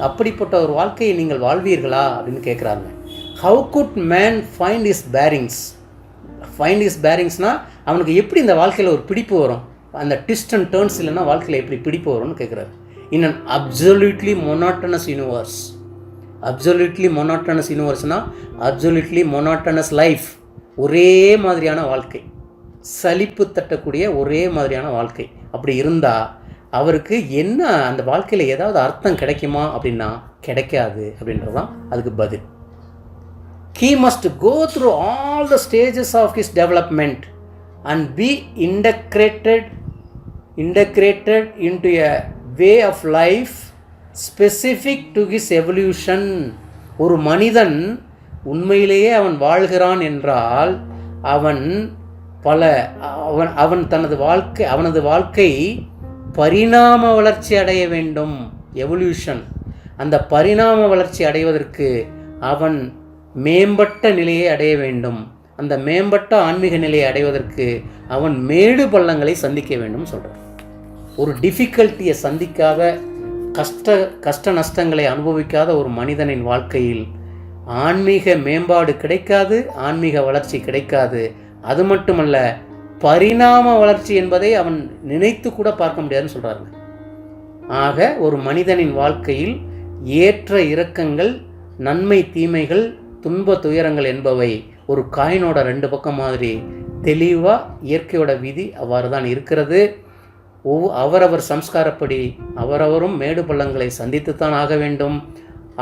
அப்படிப்பட்ட ஒரு வாழ்க்கையை நீங்கள் வாழ்வீர்களா அப்படின்னு கேட்குறாங்க. How could man find his பேரிங்ஸ்னால் அவனுக்கு எப்படி இந்த வாழ்க்கையில் ஒரு பிடிப்பு வரும், அந்த ட்விஸ்ட் அண்ட் டேர்ன்ஸ் இல்லைன்னா வாழ்க்கையில் எப்படி பிடிப்பு வரும்னு கேட்குறாரு. In an absolutely monotonous universe. Absolutely monotonous universeனா absolutely monotonous life, ஒரே மாதிரியான வாழ்க்கை, சலிப்பு தட்டக்கூடிய ஒரே மாதிரியான வாழ்க்கை. அப்படி இருந்தால் அவருக்கு என்ன அந்த வாழ்க்கையில் ஏதாவது அர்த்தம் கிடைக்குமா அப்படின்னா கிடைக்காது அப்படின்றது தான் அதுக்கு பதில். He must go through all the stages of his development and be integrated into a way of life specific to his evolution. ஒரு மனிதன் உண்மையிலேயே அவன் வாழ்கிறான் என்றால் அவன் அவனது வாழ்க்கை பரிணாம வளர்ச்சி அடைய வேண்டும், எவல்யூஷன். அந்த பரிணாம வளர்ச்சி அடைவதற்கு அவன் மேம்பட்ட நிலையை அடைய வேண்டும். அந்த மேம்பட்ட ஆன்மீக நிலையை அடைவதற்கு அவன் மேடு பள்ளங்களை சந்திக்க வேண்டும் சொல்கிறார். ஒரு டிஃபிகல்ட்டியை சந்திக்காத, கஷ்ட நஷ்டங்களை அனுபவிக்காத ஒரு மனிதனின் வாழ்க்கையில் ஆன்மீக மேம்பாடு கிடைக்காது, ஆன்மீக வளர்ச்சி கிடைக்காது. அது மட்டுமல்ல, பரிணாம வளர்ச்சி என்பதை அவன் நினைத்து கூட பார்க்க முடியாதுன்னு சொல்கிறாங்க. ஆக ஒரு மனிதனின் வாழ்க்கையில் ஏற்ற இறக்கங்கள், நன்மை தீமைகள், துன்ப துயரங்கள் என்பவை ஒரு காயினோட 2 பக்கம் மாதிரி தெளிவாக இயற்கையோட விதி அவ்வாறு தான் இருக்கிறது. அவரவர் சம்ஸ்காரப்படி அவரவரும் மேடு பள்ளங்களை சந்தித்துத்தான் ஆக வேண்டும்.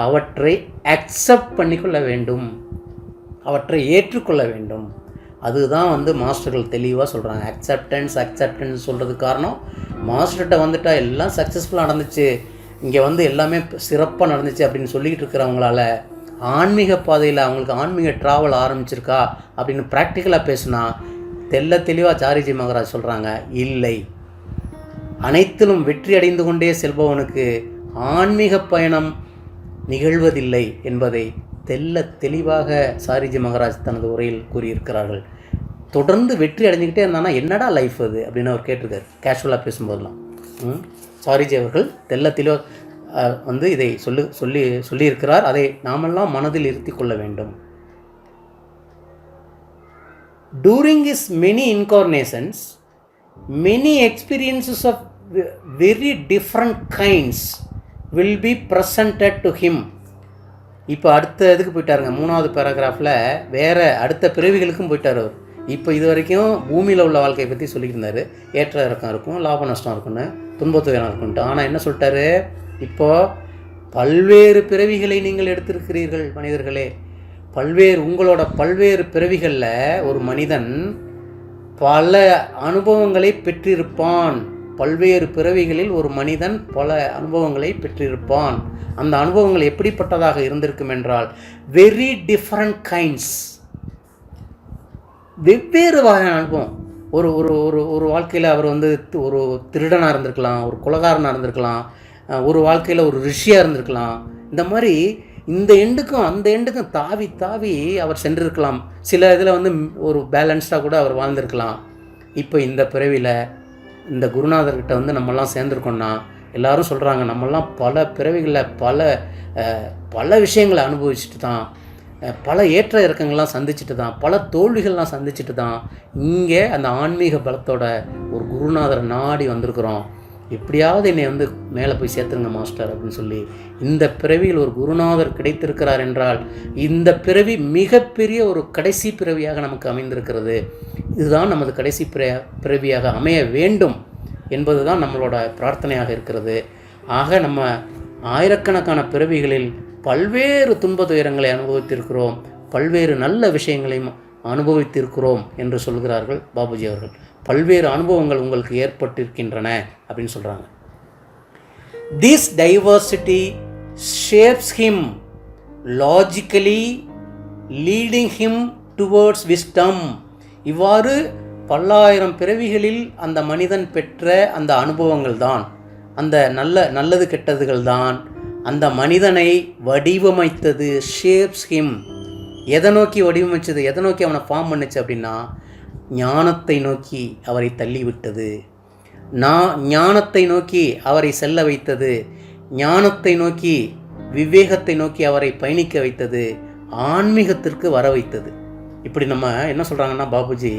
அவற்றை அக்செப்ட் பண்ணிக்கொள்ள வேண்டும், அவற்றை ஏற்றுக்கொள்ள வேண்டும். அதுதான் மாஸ்டர்கள் தெளிவாக சொல்கிறாங்க. அக்செப்டன்ஸ் சொல்கிறதுக்கு காரணம், மாஸ்டர்கிட்ட வந்துட்டால் எல்லாம் சக்ஸஸ்ஃபுல்லாக நடந்துச்சு, இங்கே எல்லாமே சிறப்பாக நடந்துச்சு அப்படின்னு சொல்லிக்கிட்டு இருக்கிறவங்களால ஆன்மீக பாதையில் அவங்களுக்கு ஆன்மீக ட்ராவல் ஆரம்பிச்சிருக்கா அப்படின்னு ப்ராக்டிக்கலாக பேசுனா தெளிவாக சாரிஜி மகராஜ் சொல்கிறாங்க, இல்லை. அனைத்திலும் வெற்றி அடைந்து கொண்டே செல்பவனுக்கு ஆன்மீக பயணம் நிகழ்வதில்லை என்பதை தெளிவாக சாரிஜி மகராஜ் தனது உரையில் கூறியிருக்கிறார்கள். தொடர்ந்து வெற்றி அடைஞ்சிக்கிட்டே இருந்தானா என்னடா லைஃப் அது அப்படின்னு அவர் கேட்டிருக்காரு கேஷுவலாக பேசும்போதெல்லாம். சாரிஜி அவர்கள் தெளிவாக இதை சொல்லியிருக்கிறார். அதை நாமெல்லாம் மனதில் இருத்தி கொள்ள வேண்டும். During his many incarnations, many experiences of very different kinds will be presented to him. இப்போ அடுத்த இதுக்கு போயிட்டாருங்க, 3வது பேராகிராஃபில் வேறு அடுத்த பிறவிகளுக்கும் போயிட்டார் அவர். இப்போ இது வரைக்கும் பூமியில் உள்ள வாழ்க்கையை பற்றி சொல்லியிருந்தார். ஏற்ற இறக்கம் இருக்கும், லாப நஷ்டம் இருக்குன்னு, துன்பத்துயரம் இருக்குன்ட்டு. ஆனால் என்ன சொல்லிட்டாரு, இப்போது பல்வேறு பிறவிகளை நீங்கள் எடுத்திருக்கிறீர்கள் மனிதர்களே. உங்களோட பல்வேறு பிறவிகளில் ஒரு மனிதன் பல அனுபவங்களை பெற்றிருப்பான். பல்வேறு பிறவிகளில் ஒரு மனிதன் பல அனுபவங்களை பெற்றிருப்பான். அந்த அனுபவங்கள் எப்படிப்பட்டதாக இருந்திருக்கும் என்றால் வெரி டிஃப்ரெண்ட் கைண்ட்ஸ். வெவ்வேறு வகையான அனுபவம். ஒரு ஒரு ஒரு ஒரு வாழ்க்கையில் அவர் வந்து ஒரு திருடனாக இருந்திருக்கலாம், ஒரு கொலைகாரனாக இருந்திருக்கலாம், ஒரு வாழ்க்கையில் ஒரு ரிஷியாக இருந்திருக்கலாம். இந்த மாதிரி இந்த எண்டுக்கும் அந்த எண்டுக்கும் தாவி தாவி அவர் சென்றிருக்கலாம். சில இதில் வந்து ஒரு பேலன்ஸ்டாக கூட அவர் வாழ்ந்திருக்கலாம். இப்போ இந்த பிறவியில் இந்த குருநாதர்கிட்ட வந்து நம்மெல்லாம் சேர்ந்துருக்கோன்னா எல்லோரும் சொல்கிறாங்க, நம்மெல்லாம் பல பிறவிகளில் பல விஷயங்களை அனுபவிச்சுட்டு தான், பல ஏற்ற இறக்கங்கள்லாம் சந்திச்சுட்டு தான், பல தோல்விகள்லாம் சந்திச்சுட்டு தான் இங்கே அந்த ஆன்மீக பலத்தோட ஒரு குருநாதரை நாடி வந்திருக்கிறோம். எப்படியாவது என்னை வந்து மேலே போய் சேர்த்துருங்க மாஸ்டர் அப்படின்னு சொல்லி இந்த பிறவியில் ஒரு குருநாதர் கிடைத்திருக்கிறார் என்றால் இந்த பிறவி மிகப்பெரிய ஒரு கடைசி பிறவியாக நமக்கு அமைந்திருக்கிறது. இதுதான் நமது கடைசி பிறவியாக அமைய வேண்டும் என்பது தான் நம்மளோட பிரார்த்தனையாக இருக்கிறது. ஆக நம்ம ஆயிரக்கணக்கான பிறவிகளில் பல்வேறு துன்ப துயரங்களை அனுபவித்திருக்கிறோம், பல்வேறு நல்ல விஷயங்களையும் அனுபவித்திருக்கிறோம் என்று சொல்கிறார்கள் பாபுஜி அவர்கள். பல்வேறு அனுபவங்கள் உங்களுக்கு ஏற்பட்டிருக்கின்றன அப்படின்னு சொல்கிறாங்க. This diversity shapes him logically leading him towards wisdom. இவ்வாறு பல்லாயிரம் பிறவிகளில் அந்த மனிதன் பெற்ற அந்த அனுபவங்கள் தான், அந்த நல்லது கெட்டதுகள் தான் அந்த மனிதனை வடிவமைத்தது. ஷேப்ஸ் ஹிம், எதை நோக்கி வடிவமைச்சது, எதை நோக்கி அவனை ஃபார்ம் பண்ணுச்சு அப்படின்னா ஞானத்தை நோக்கி அவரை தள்ளிவிட்டது, ஞானத்தை நோக்கி அவரை செல்ல வைத்தது, ஞானத்தை நோக்கி விவேகத்தை நோக்கி அவரை பயணிக்க வைத்தது, ஆன்மீகத்திற்கு வர வைத்தது. இப்படி நம்ம என்ன சொல்கிறாங்கன்னா, பாபுஜி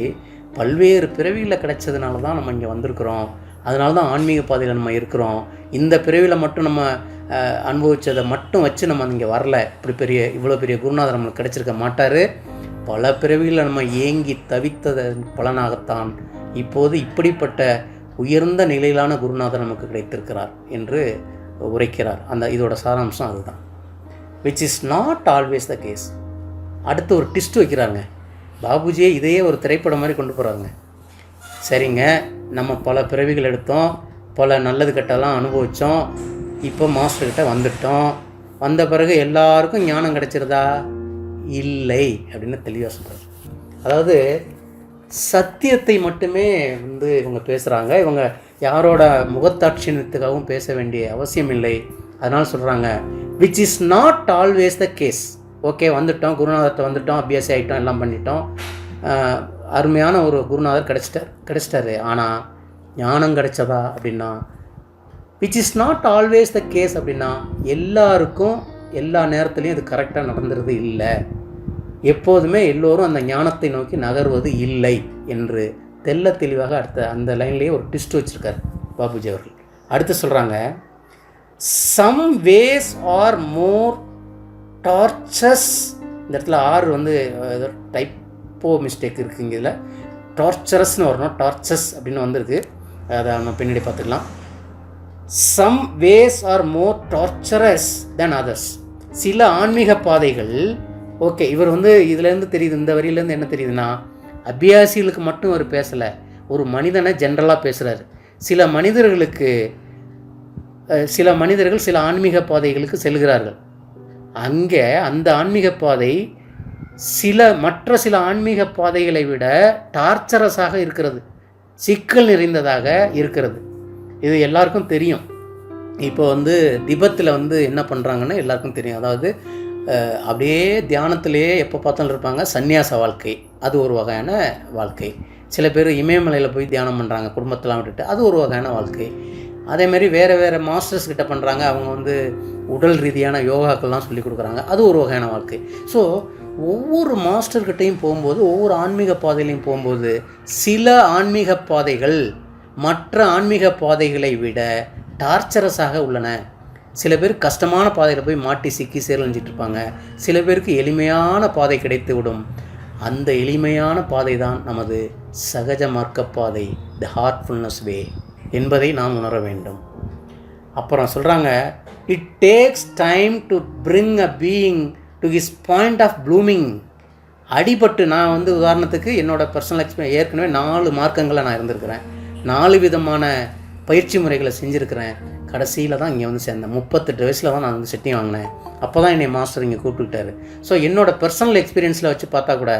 பல்வேறு பிறவியில் கிடைச்சதுனால தான் நம்ம இங்கே வந்திருக்கிறோம், அதனால தான் ஆன்மீக பாதையில் நம்ம இருக்கிறோம். இந்த பிறவியில் மட்டும் நம்ம அனுபவித்ததை மட்டும் வச்சு நம்ம இங்கே வரல, இவ்வளோ பெரிய குருநாதர் நம்மளுக்கு கிடைச்சிருக்க மாட்டார். பல பிறவிகளில் நம்ம ஏங்கி தவித்ததன் பலனாகத்தான் இப்போது இப்படிப்பட்ட உயர்ந்த நிலையிலான குருநாதர் நமக்கு கிடைத்திருக்கிறார் என்று உரைக்கிறார். இதோட சாராம்சம் அதுதான். Which is not always the case. அடுத்து ஒரு ட்விஸ்ட் வைக்கிறாங்க. பாபுஜியை இதையே ஒரு திரைப்படம் மாதிரி கொண்டு போகிறாங்க. சரிங்க, நம்ம பல பிறவிகள் எடுத்தோம், பல நல்லது கெட்டெல்லாம் அனுபவித்தோம், இப்போ மாஸ்டர்கிட்ட வந்துட்டோம், வந்த பிறகு எல்லாருக்கும் ஞானம் கிடைச்சிருதா? இல்லை அப்படின்னு தெளிவாக சொல்கிறார். அதாவது சத்தியத்தை மட்டுமே வந்து இவங்க பேசுகிறாங்க. இவங்க யாரோட முகத்தாட்சியத்துக்காகவும் பேச வேண்டிய அவசியம் இல்லை. அதனால் சொல்கிறாங்க, which is not always the case. Okay, வந்துட்டோம், குருநாதர்கிட்ட வந்துட்டோம், அபியாசி ஆகிட்டோம், எல்லாம் பண்ணிட்டோம், அருமையான ஒரு குருநாதர் கிடைச்சிட்டாரு. ஆனால் ஞானம் கிடைச்சதா அப்படின்னா which is not always the case அப்படின்னா எல்லாருக்கும் எல்லா நேரத்துலையும் இது கரெக்டாக நடந்துறது இல்லை. எப்போதுமே எல்லோரும் அந்த ஞானத்தை நோக்கி நகர்வது இல்லை என்று தெல்ல தெளிவாக அடுத்த அந்த லைன்லேயே ஒரு ட்விஸ்ட் வச்சுருக்கார் பாபுஜி அவர்கள். அடுத்து சொல்கிறாங்க, some ways are more torches. இந்த இடத்துல ஆர் வந்து ஏதோ டைப்போ மிஸ்டேக் இருக்குங்க, இதில் டார்ச்சரஸ்னு வரணும், டார்ச்சஸ் அப்படின்னு வந்திருக்கு, அதை நம்ம பின்னாடி பார்த்துக்கலாம். Some ways are more torturous than others. சில ஆன்மீக பாதைகள், ஓகே, இவர் வந்து இதுலேருந்து தெரியுது, இந்த வரியிலேருந்து என்ன தெரியுதுன்னா, அபியாசிகளுக்கு மட்டும் அவர் பேசலை, ஒரு மனிதனை ஜென்ரலாக பேசுகிறார். சில மனிதர்கள் சில ஆன்மீக பாதைகளுக்கு செல்கிறார்கள். அங்கே அந்த ஆன்மீக பாதை மற்ற சில ஆன்மீக பாதைகளை விட டார்ச்சரஸாக இருக்கிறது, சிக்கல் நிறைந்ததாக இருக்கிறது. இது எல்லாருக்கும் தெரியும். இப்போ வந்து திபத்தில் வந்து என்ன பண்ணுறாங்கன்னு எல்லாருக்கும் தெரியும். அதாவது அப்படியே தியானத்திலேயே எப்போ பார்த்தாலும் இருப்பாங்க. சந்நியாச வாழ்க்கை அது ஒரு வகையான வாழ்க்கை. சில பேர் இமயமலையில் போய் தியானம் பண்ணுறாங்க, குடும்பத்தெல்லாம் விட்டுட்டு, அது ஒரு வகையான வாழ்க்கை. அதேமாதிரி வேறு மாஸ்டர்ஸ் கிட்ட பண்ணுறாங்க, அவங்க வந்து உடல் ரீதியான யோகாக்கள்லாம் சொல்லி கொடுக்குறாங்க, அது ஒரு வகையான வாழ்க்கை. ஸோ ஒவ்வொரு மாஸ்டர்கிட்டையும் போகும்போது, ஒவ்வொரு ஆன்மீக பாதையிலையும் போகும்போது, சில ஆன்மீக பாதைகள் மற்ற ஆன்மீக பாதைகளை விட டார்ச்சரஸாக உள்ளன. சில பேர் கஷ்டமான பாதையில் போய் மாட்டி சிக்கி சீரழிஞ்சிட்டு இருப்பாங்க, சில பேருக்கு எளிமையான பாதை கிடைத்து விடும். அந்த எளிமையான பாதை தான் நமது சகஜ மார்க்க பாதை, த ஹார்ட்ஃபுல்னஸ் வே என்பதை நாம் உணர வேண்டும். அப்புறம் சொல்கிறாங்க, it takes time to bring a being to his point of blooming. அடிபட்டு நான் வந்து உதாரணத்துக்கு என்னோடய பர்சனல் எக்ஸ்பீரியன்ஸ், ஏற்கனவே 4 மார்க்கங்களை நான் இருந்திருக்கிறேன், 4 விதமான பயிற்சி முறைகளை செஞ்சுருக்கிறேன். கடைசியில் தான் இங்கே வந்து சேர்ந்தேன். 38 வயசில் தான் நான் வந்து செட்டிங் வாங்கினேன். அப்போ தான் என்னை மாஸ்டர் இங்கே கூப்பிட்டுக்கிட்டாரு. ஸோ என்னோடய பர்சனல் எக்ஸ்பீரியன்ஸில் வச்சு பார்த்தா கூட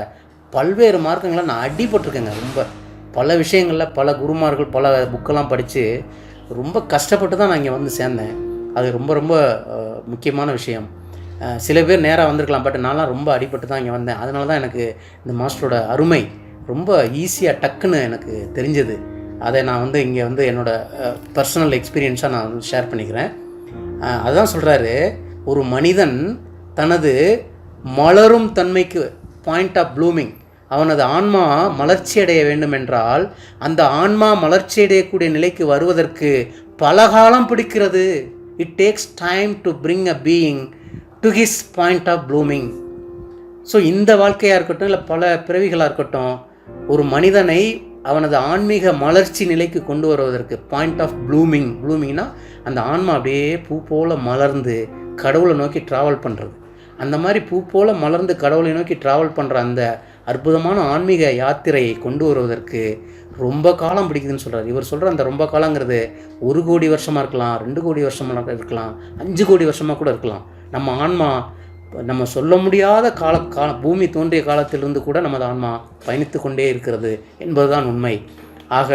பல்வேறு மார்க்கங்களை நான் அடிபட்டிருக்கேங்க. ரொம்ப பல விஷயங்களில் பல குருமார்கள் பல புக்கெல்லாம் படித்து ரொம்ப கஷ்டப்பட்டு தான் நான் இங்கே வந்து சேர்ந்தேன். அது ரொம்ப ரொம்ப முக்கியமான விஷயம். சில பேர் நேராக வந்திருக்கலாம், பட் நான்லாம் ரொம்ப அடிபட்டு தான் இங்கே வந்தேன். அதனால தான் எனக்கு இந்த மாஸ்டரோட அருமை ரொம்ப ஈஸியாக டக்குன்னு எனக்கு தெரிஞ்சது. அதை நான் வந்து இங்கே வந்து என்னோடய பர்சனல் எக்ஸ்பீரியன்ஸாக நான் வந்து ஷேர் பண்ணிக்கிறேன். அதுதான் சொல்கிறாரு, ஒரு மனிதன் தனது மலரும் தன்மைக்கு பாயிண்ட் ஆஃப் ப்ளூமிங், அவனது ஆன்மா மலர்ச்சி அடைய வேண்டும் என்றால் அந்த ஆன்மா மலர்ச்சி அடையக்கூடிய நிலைக்கு வருவதற்கு பல காலம் பிடிக்கிறது. It takes time to bring a being to his point of blooming. So இந்த வாழ்க்கையாக இருக்கட்டும், இல்லை பல பிறவிகளாக இருக்கட்டும், ஒரு மனிதனை அவனது ஆன்மீக மலர்ச்சி நிலைக்கு கொண்டு வருவதற்கு பாயிண்ட் ஆஃப் ப்ளூமிங், ப்ளூமிங்னா அந்த ஆன்மா அப்படியே பூ போல் மலர்ந்து கடவுளை நோக்கி ட்ராவல் பண்ணுறது. அந்த மாதிரி பூ போல் மலர்ந்து கடவுளை நோக்கி ட்ராவல் பண்ணுற அந்த அற்புதமான ஆன்மீக யாத்திரையை கொண்டு வருவதற்கு ரொம்ப காலம் பிடிக்குதுன்னு சொல்கிறார். இவர் சொல்கிற அந்த ரொம்ப காலங்கிறது 1 கோடி வருஷமாக இருக்கலாம், 2 கோடி வருஷமாக இருக்கலாம், 5 கோடி வருஷமாக கூட இருக்கலாம். நம்ம ஆன்மா நம்ம சொல்ல முடியாத பூமி தோன்றிய காலத்திலிருந்து கூட நமது ஆன்மா பயணித்து கொண்டே இருக்கிறது என்பதுதான் உண்மை. ஆக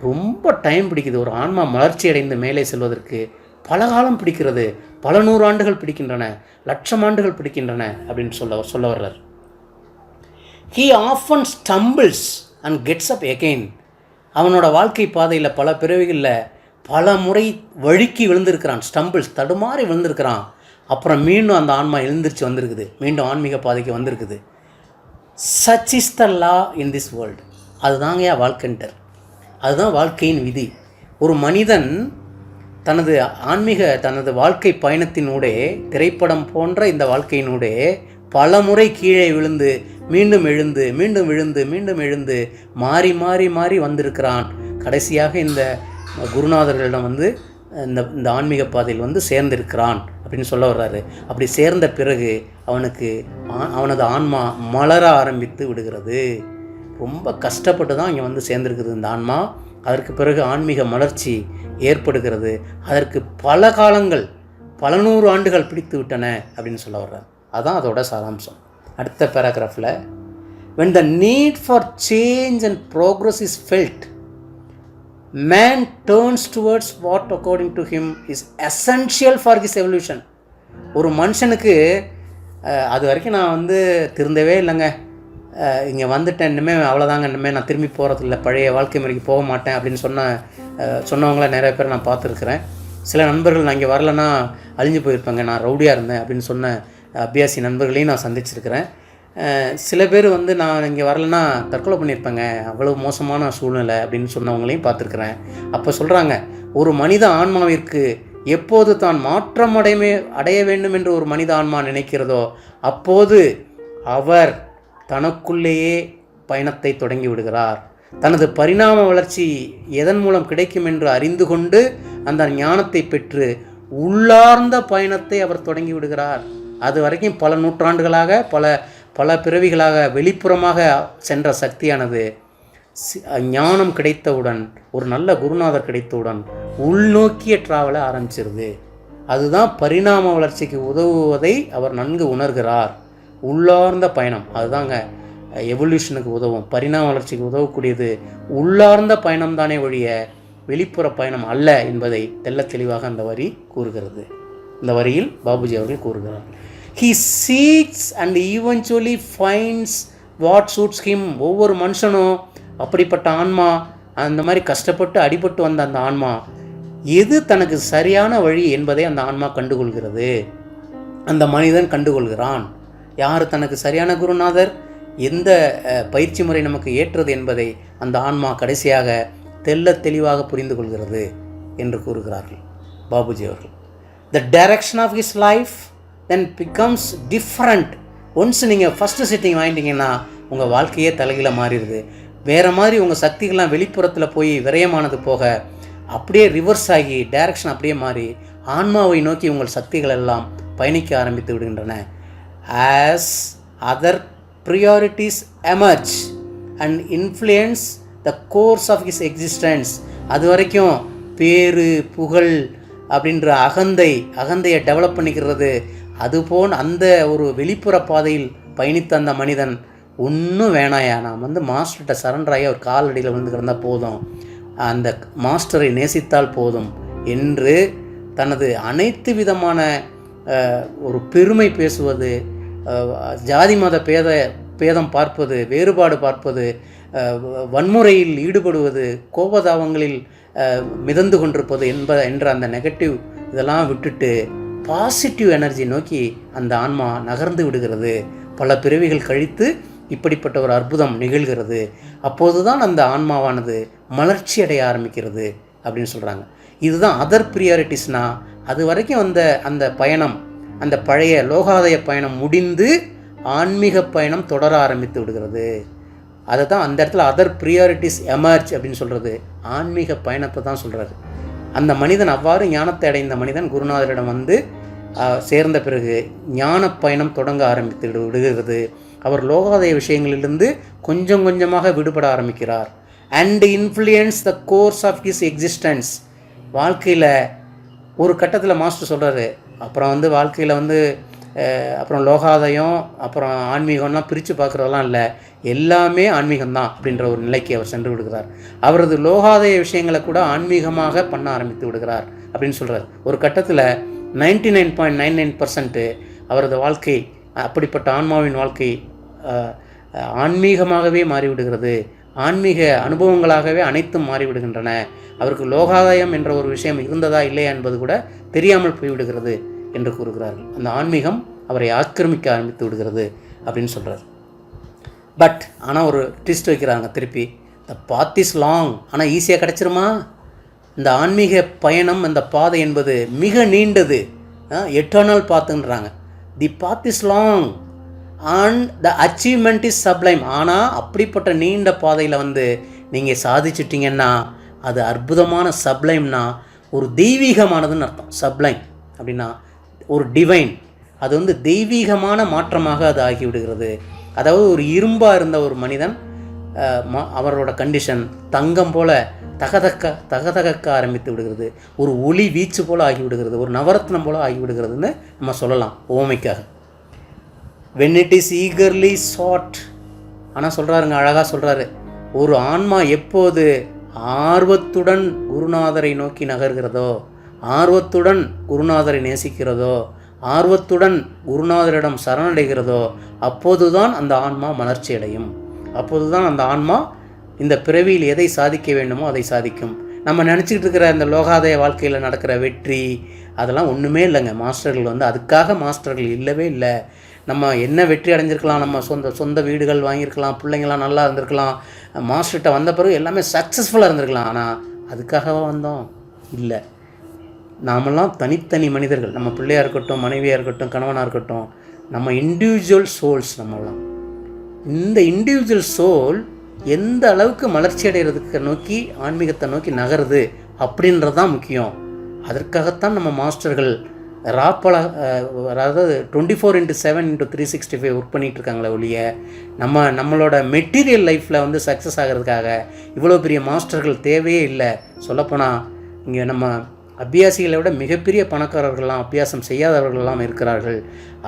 ரொம்ப டைம் பிடிக்குது. ஒரு ஆன்மா மலர்ச்சி அடைந்து மேலே செல்வதற்கு பல காலம் பிடிக்கிறது, பல 100 ஆண்டுகள் பிடிக்கின்றன, லட்சம் ஆண்டுகள் பிடிக்கின்றன அப்படின்னு சொல்ல வர்றார். He often stumbles and gets up again. அவனோட வாழ்க்கை பாதையில் பல பிறவிகளில் பல முறை வழுக்கி விழுந்திருக்கிறான். ஸ்டம்பிள்ஸ், தடுமாறி விழுந்திருக்கிறான். அப்புறம் மீண்டும் அந்த ஆன்மா எழுந்திரிச்சு வந்திருக்குது, மீண்டும் ஆன்மீக பாதைக்கு வந்திருக்குது. Such is the law in this world. அதுதாங்க வாழ்க்கைன்டர், அதுதான் வாழ்க்கையின் விதி. ஒரு மனிதன் தனது வாழ்க்கை பயணத்தினூடே, திரைப்படம் போன்ற இந்த வாழ்க்கையினூடே பல முறை கீழே விழுந்து மீண்டும் எழுந்து மீண்டும் விழுந்து மீண்டும் எழுந்து மாறி மாறி மாறி வந்திருக்கிறான். கடைசியாக இந்த குருநாதர்களிடம் வந்து இந்த ஆன்மீக பாதையில் வந்து சேர்ந்திருக்கிறான் அப்படின்னு சொல்ல வர்றாரு. அப்படி சேர்ந்த பிறகு அவனது ஆன்மா மலர ஆரம்பித்து விடுகிறது. ரொம்ப கஷ்டப்பட்டு தான் இங்கே வந்து சேர்ந்துருக்குது இந்த ஆன்மா. அதற்கு பிறகு ஆன்மீக மலர்ச்சி ஏற்படுகிறது. அதற்கு பல காலங்கள், பல 100 ஆண்டுகள் பிடித்து விட்டன அப்படின்னு சொல்ல வர்றார். அதுதான் அதோட சாராம்சம். அடுத்த பேராகிராஃபில், when the need for change and progress is felt, man turns towards what according to him is essential for his evolution. ஒரு மனுஷனுக்கு அது வரைக்கும் நான் வந்து திருந்தவே இல்லைங்க, இங்கே வந்துட்டேன், இனிமேல் அவ்வளோதாங்க, இனிமேல் நான் திரும்பி போகிறதில்ல, பழைய வாழ்க்கை முறைக்கு போக மாட்டேன் அப்படின்னு சொன்னவங்கள நிறைய பேர் நான் பார்த்துருக்குறேன். சில நண்பர்கள் நான் இங்கே வரலைன்னா அழிஞ்சு போயிருப்பேங்க, நான் ரவுடியாக இருந்தேன் அப்படின்னு சொன்ன அபியாசி நண்பர்களையும் நான் சந்திச்சிருக்கிறேன். சில பேர் வந்து நான் இங்கே வரலைன்னா தற்கொலை பண்ணியிருப்பேங்க, அவ்வளோ மோசமான சூழ்நிலை அப்படின்னு சொன்னவங்களையும் பார்த்துருக்குறேன். அப்போ சொல்கிறாங்க, ஒரு மனித ஆன்மாவிற்கு எப்போது தான் மாற்றம் அடைய வேண்டும் என்று ஒரு மனித ஆன்மா நினைக்கிறதோ அப்போது அவர் தனக்குள்ளேயே பயணத்தை தொடங்கி விடுகிறார். தனது பரிணாம வளர்ச்சி எதன் மூலம் கிடைக்கும் என்று அறிந்து கொண்டு அந்த ஞானத்தை பெற்று உள்ளார்ந்த பயணத்தை அவர் தொடங்கி விடுகிறார். அது வரைக்கும் பல நூற்றாண்டுகளாக பல பிறவிகளாக வெளிப்புறமாக சென்ற சக்தியானது ஞானம் கிடைத்தவுடன், ஒரு நல்ல குருநாதர் கிடைத்தவுடன் உள்நோக்கிய ட்ராவலை ஆரம்பிச்சிருது. அதுதான் பரிணாம வளர்ச்சிக்கு உதவுவதை அவர் நன்கு உணர்கிறார். உள்ளார்ந்த பயணம் அதுதாங்க எவல்யூஷனுக்கு உதவும். பரிணாம வளர்ச்சிக்கு உதவக்கூடியது உள்ளார்ந்த பயணம் தானே ஒழிய வெளிப்புற பயணம் அல்ல என்பதை தெள்ள தெளிவாக அந்த வரி கூறுகிறது. இந்த வரியில் பாபுஜி அவர்கள் கூறுகிறார், he seeks and eventually finds what suits him. ஒவ்வொரு மனுஷனும் அப்படிப்பட்ட ஆன்மா, அந்த மாதிரி கஷ்டப்பட்டு அடிபட்டு வந்த அந்த ஆன்மா எது தனக்கு சரியான வழி என்பதை அந்த ஆன்மா கண்டுகொள்கிறது, அந்த மனிதன் கண்டுகொள்கிறான். யார் தனக்கு சரியான குருநாதர், எந்த பயிற்சி முறை நமக்கு ஏற்றது என்பதை அந்த ஆன்மா கடைசியாக தெள்ள தெளிவாக புரிந்து கொள்கிறது என்று கூறுகிறார்கள் பாபுஜி அவர்கள். The direction of his life then becomes different. Once நீங்கள் ஃபஸ்ட்டு சிட்டிங் வாங்கிட்டீங்கன்னா உங்கள் வாழ்க்கையே தலைகீழ மாறிடுது. வேறு மாதிரி உங்கள் சக்திகள்லாம் வெளிப்புறத்தில் போய் விரயமானது போக அப்படியே ரிவர்ஸ் ஆகி டைரக்ஷன் அப்படியே மாறி ஆன்மாவை நோக்கி உங்கள் சக்திகள் எல்லாம் பயணிக்க ஆரம்பித்து விடுகின்றன. as other priorities emerge and influence the course of his existence. அது வரைக்கும் பேரு புகழ் அப்படின்ற அகந்தையை டெவலப் பண்ணிக்கிறது, அதுபோல் அந்த ஒரு வெளிப்புற பாதையில் பயணித்த அந்த மனிதன் ஒன்றும் வேணாயா, நான் வந்து மாஸ்டர்கிட்ட சரண்டர் ஆகி அவர் காலடியில் வந்து கிடந்தால் போதும், அந்த மாஸ்டரை நேசித்தால் போதும் என்று தனது அனைத்து விதமான ஒரு பெருமை பேசுவது, ஜாதி மத பேதம் பார்ப்பது, வேறுபாடு பார்ப்பது, வன்முறையில் ஈடுபடுவது, கோபதாபங்களில் மிதந்து கொண்டிருப்பது என்ற அந்த நெகட்டிவ் இதெல்லாம் விட்டுட்டு பாசிட்டிவ் எனர்ஜி நோக்கி அந்த ஆன்மா நகர்ந்து விடுகிறது. பல பிறவிகள் கழித்து இப்படிப்பட்ட ஒரு அற்புதம் நிகழ்கிறது. அப்போது தான் அந்த ஆன்மாவானது மலர்ச்சி அடைய ஆரம்பிக்கிறது அப்படின்னு சொல்கிறாங்க. இதுதான் அதர் ப்ரியாரிட்டிஸ்னால், அது வரைக்கும் அந்த பயணம், அந்த பழைய லோகாதய பயணம் முடிந்து ஆன்மீக பயணம் தொடர ஆரம்பித்து விடுகிறது. அதை தான் அந்த இடத்துல அதர் ப்ரியாரிட்டிஸ் எமர்ஜ் அப்படின்னு சொல்கிறது. ஆன்மீக பயணத்தை தான் சொல்கிறாரு. அந்த மனிதன் அவ்வாறு ஞானத்தை அடைந்த மனிதன் குருநாதரிடம் வந்து சேர்ந்த பிறகு ஞான பயணம் தொடங்க ஆரம்பித்து விடுகிறது. அவர் லோகாதய விஷயங்களிலிருந்து கொஞ்சம் கொஞ்சமாக விடுபட ஆரம்பிக்கிறார். And influence the course of his existence. வாழ்க்கையில் ஒரு கட்டத்தில் மாஸ்டர் சொல்கிறாரு, அப்புறம் வந்து வாழ்க்கையில் வந்து அப்புறம் லோகாதயம் அப்புறம் ஆன்மீகம்லாம் பிரித்து பார்க்குறதெல்லாம் இல்லை, எல்லாமே ஆன்மீகம்தான் அப்படின்ற ஒரு நிலைக்கு அவர் சென்று விடுகிறார். அவரது லோகாதய விஷயங்களை கூட ஆன்மீகமாக பண்ண ஆரம்பித்து விடுகிறார் அப்படின்னு சொல்கிறார். ஒரு கட்டத்தில் 99.99% அவரது வாழ்க்கை, அப்படிப்பட்ட ஆன்மாவின் வாழ்க்கை ஆன்மீகமாகவே மாறிவிடுகிறது. ஆன்மீக அனுபவங்களாகவே அனைத்தும் மாறிவிடுகின்றன. அவருக்கு லோகாதாயம் என்ற ஒரு விஷயம் இருந்ததா இல்லையா என்பது கூட தெரியாமல் போய்விடுகிறது என்று கூறுகிறார்கள். அந்த ஆன்மீகம் அவரை ஆக்கிரமிக்க ஆரம்பித்து விடுகிறது அப்படின்னு சொல்கிறார். பட் ஆனால் ஒரு ட்விஸ்ட் வைக்கிறாங்க திருப்பி, த பாத் இஸ் லாங். ஆனால் ஈஸியாக கிடச்சிருமா? இந்த ஆன்மீக பயணம், இந்த பாதை என்பது மிக நீண்டது, எட்டர்னல் பாத்துன்றாங்க. The path is long and the achievement is sublime. ஆனால் அப்படிப்பட்ட நீண்ட பாதையில் வந்து நீங்கள் சாதிச்சிட்டிங்கன்னா அது அற்புதமான, சப்ளைம்னா ஒரு தெய்வீகமானதுன்னு அர்த்தம். சப்ளைம் அப்படின்னா ஒரு டிவைன், அது வந்து தெய்வீகமான மாற்றமாக அது ஆகிவிடுகிறது. அதாவது ஒரு இரும்பாக இருந்த ஒரு மனிதன் அவரோட கண்டிஷன் தங்கம் போல் தகதக்க ஆரம்பித்து விடுகிறது. ஒரு ஒளி வீச்சு போல் ஆகிவிடுகிறது, ஒரு நவரத்னம் போல் ஆகிவிடுகிறதுன்னு நம்ம சொல்லலாம் ஓமைக்காக. when it is eagerly sought. ஆனால் சொல்கிறாருங்க, அழகாக சொல்கிறாரு, ஒரு ஆன்மா எப்போது ஆர்வத்துடன் குருநாதரை நோக்கி நகர்கிறதோ, ஆர்வத்துடன் குருநாதரை நேசிக்கிறதோ, ஆர்வத்துடன் குருநாதரிடம் சரணடைகிறதோ, அப்போதுதான் அந்த ஆன்மா மலர்ச்சி அடையும். அப்போதுதான் அந்த ஆன்மா இந்த பிறவியில் எதை சாதிக்க வேண்டுமோ அதை சாதிக்கும். நம்ம நினச்சிக்கிட்டு இருக்கிற இந்த லோகாதய வாழ்க்கையில் நடக்கிற வெற்றி அதெல்லாம் ஒன்றுமே இல்லைங்க. மாஸ்டர்கள் வந்து அதுக்காக மாஸ்டர்கள் இல்லவே இல்லை. நம்ம என்ன வெற்றி அடைஞ்சிருக்கலாம், நம்ம சொந்த வீடுகள் வாங்கியிருக்கலாம், பிள்ளைங்களாம் நல்லா இருந்திருக்கலாம், மாஸ்டர்கிட்ட வந்த பிறகு எல்லாமே சக்ஸஸ்ஃபுல்லாக இருந்திருக்கலாம். ஆனால் அதுக்காகவா வந்தோம்? இல்லை. நாமெல்லாம் தனித்தனி மனிதர்கள். நம்ம பிள்ளையாக இருக்கட்டும், மனைவியாக இருக்கட்டும், கணவனாக இருக்கட்டும், நம்ம இண்டிவிஜுவல் சோல்ஸ். நம்மளாம் இந்த இண்டிவிஜுவல் சோல் எந்த அளவுக்கு மலர்ச்சி அடைகிறதுக்கு நோக்கி, ஆன்மீகத்தை நோக்கி நகருது அப்படின்றது தான் முக்கியம். அதற்காகத்தான் நம்ம மாஸ்டர்கள் அதாவது 24/7/365 ஒர்க் பண்ணிகிட்ருக்காங்களே ஒழிய நம்மளோட மெட்டீரியல் லைஃப்பில் வந்து சக்ஸஸ் ஆகிறதுக்காக இவ்வளோ பெரிய மாஸ்டர்கள் தேவையே இல்லை. சொல்லப்போனால் இங்கே நம்ம அபியாசிகளை விட மிகப்பெரிய பணக்காரர்கள்லாம் அபியாசம் செய்யாதவர்கள்லாம் இருக்கிறார்கள்.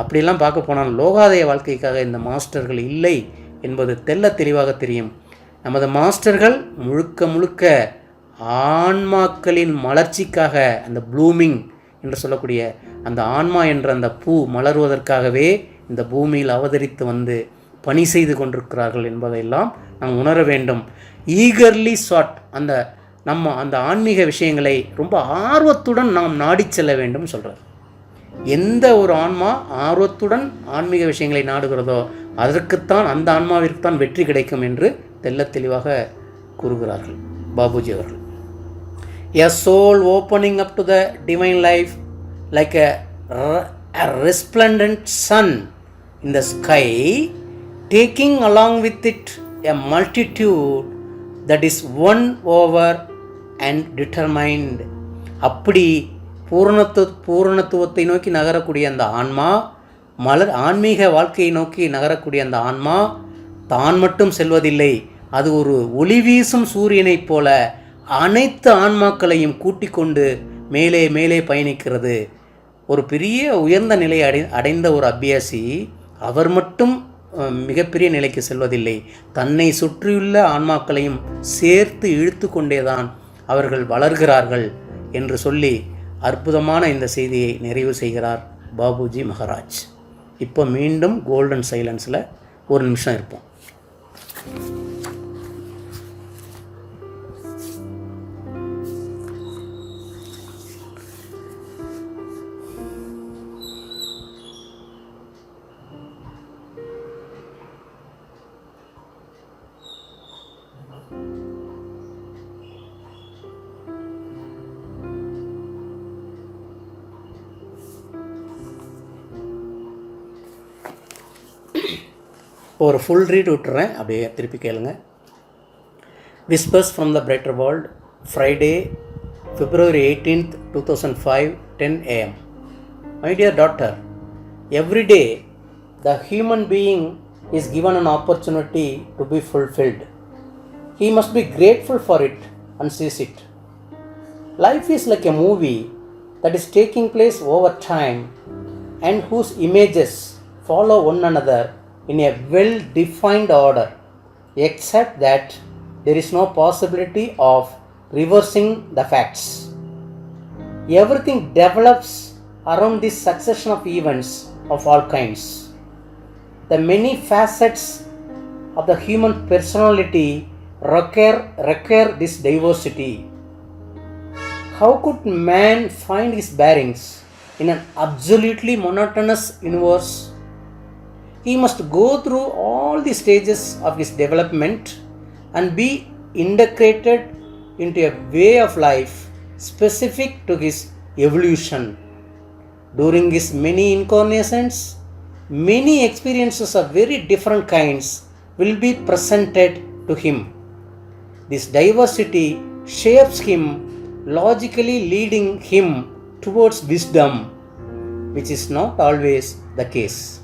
அப்படிலாம் பார்க்க போனால் லோகாதய வாழ்க்கைக்காக இந்த மாஸ்டர்கள் இல்லை என்பது தெல்ல தெளிவாக தெரியும். நமது மாஸ்டர்கள் முழுக்க முழுக்க ஆன்மாக்களின் மலர்ச்சிக்காக, அந்த ப்ளூமிங் என்று சொல்லக்கூடிய அந்த ஆன்மா என்ற அந்த பூ மலர்வதற்காகவே இந்த பூமியில் அவதரித்து வந்து பணி செய்து கொண்டிருக்கிறார்கள் என்பதையெல்லாம் நாம் உணர வேண்டும். ஈகர்லி சாட், அந்த ஆன்மீக விஷயங்களை ரொம்ப ஆர்வத்துடன் நாம் நாடி செல்ல வேண்டும் சொல்கிறார். எந்த ஒரு ஆன்மா ஆர்வத்துடன் ஆன்மீக விஷயங்களை நாடுகிறதோ அதற்குத்தான், அந்த ஆன்மாவிற்குத்தான் வெற்றி கிடைக்கும் என்று தெல்ல தெளிவாக கூறுகிறார்கள் பாபுஜி அவர்கள். A soul opening up to the divine life like a resplendent sun in the sky, taking along with it a multitude that is won over and determined. அப்படி பூரணத்துவத்தை நோக்கி நகரக்கூடிய அந்த ஆன்மா, ஆன்மீக வாழ்க்கையை நோக்கி நகரக்கூடிய அந்த ஆன்மா தான் மட்டும் செல்வதில்லை. அது ஒரு ஒளி வீசும் சூரியனைப் போல அனைத்து ஆன்மாக்களையும் கூட்டிக் கொண்டு மேலே மேலே பயணிக்கிறது. ஒரு பெரிய உயர்ந்த நிலையை அடைந்த ஒரு அபியாசி அவர் மட்டும் மிகப்பெரிய நிலைக்கு செல்வதில்லை. தன்னை சுற்றியுள்ள ஆன்மாக்களையும் சேர்த்து இழுத்து கொண்டேதான் அவர்கள் வளர்கிறார்கள் என்று சொல்லி அற்புதமான இந்த செய்தியை நிறைவு செய்கிறார் பாபுஜி மகாராஜ். இப்போ மீண்டும் கோல்டன் சைலன்ஸில் ஒரு நிமிஷம் இருப்போம். ஒரு ஃபுல் ரீட் விட்டுறேன், அப்படியே திருப்பி கேளுங்க. Whispers from the brighter world, Friday, February 18th, 2005, 10 AM. My dear daughter, every day the human being is given an opportunity to be fulfilled. He must be grateful for it and seize it. Life is like a movie that is taking place over time and whose images follow one another in a well-defined order, except that there is no possibility of reversing the facts. Everything develops around this succession of events of all kinds. The many facets of the human personality require this diversity. How could man find his bearings in an absolutely monotonous universe? He must go through all the stages of his development and be integrated into a way of life specific to his evolution. During his many incarnations, many experiences of very different kinds will be presented to him. This diversity shapes him, logically leading him towards wisdom, which is not always the case.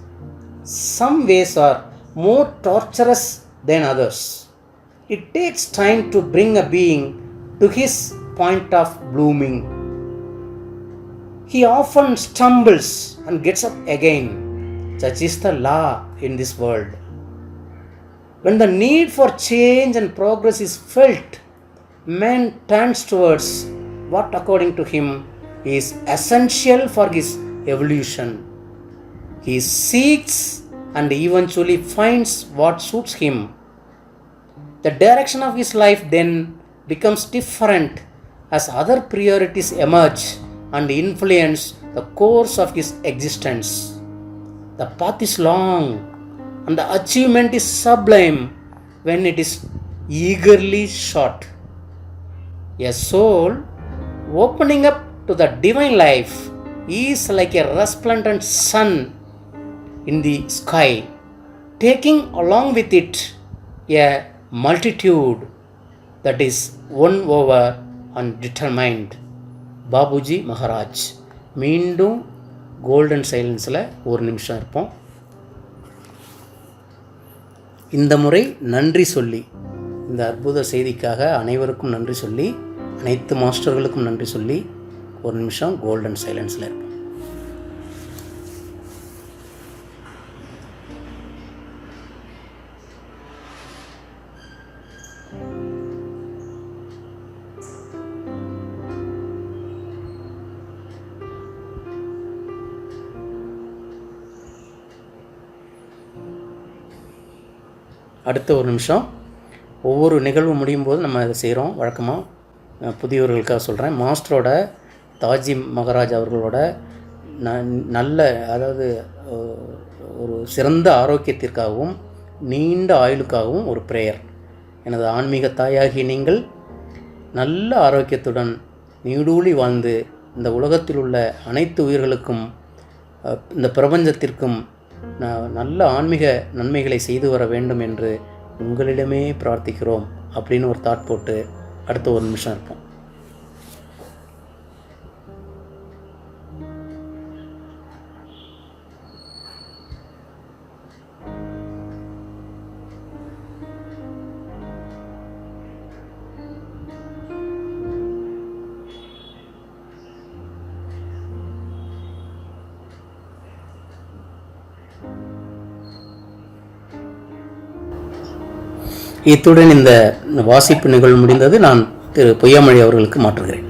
Some ways are more torturous than others. It takes time to bring a being to his point of blooming. He often stumbles and gets up again. Such is the law in this world. When the need for change and progress is felt, man turns towards what, according to him, is essential for his evolution. He seeks and eventually finds what suits him. The direction of his life then becomes different as other priorities emerge and influence the course of his existence. The path is long and the achievement is sublime when it is eagerly sought. A soul opening up to the divine life is like a resplendent sun in the sky, taking along with it a multitude that is won over and determined. Babuji Maharaj. மீண்டும் golden சைலன்ஸில் ஒரு நிமிஷம் இருப்போம். இந்த முறை நன்றி சொல்லி, இந்த அற்புத செய்திக்காக அனைவருக்கும் நன்றி சொல்லி, அனைத்து மாஸ்டர்களுக்கும் நன்றி சொல்லி ஒரு நிமிஷம் கோல்டன் சைலன்ஸில் இருப்போம். அடுத்த ஒரு நிமிஷம். ஒவ்வொரு நிகழ்வு முடியும் போது நம்ம அதை செய்கிறோம் வழக்கமாக. புதியவர்களுக்காக சொல்கிறேன். மாஸ்டரோட தாஜி மகாராஜ் அவர்களோட நல்ல, அதாவது ஒரு சிறந்த ஆரோக்கியத்திற்காகவும் நீண்ட ஆயுளுக்காகவும் ஒரு ப்ரேயர். எனது ஆன்மீக தாயாகி நீங்கள் நல்ல ஆரோக்கியத்துடன் நீடூழி வாழ்ந்து இந்த உலகத்தில் உள்ள அனைத்து உயிர்களுக்கும் இந்த பிரபஞ்சத்திற்கும் நல்ல ஆன்மீக நன்மைகளை செய்து வர வேண்டும் என்று உங்களிடமே பிரார்த்திக்கிறோம் அப்படின்னு ஒரு தாட் போட்டு அடுத்த ஒரு நிமிஷம் இருப்போம். இத்துடன் இந்த வாசிப்பு நிகழ்வு முடிந்தது. நான் திரு பொய்யாமொழி அவர்களுக்கு மாற்றுகிறேன்.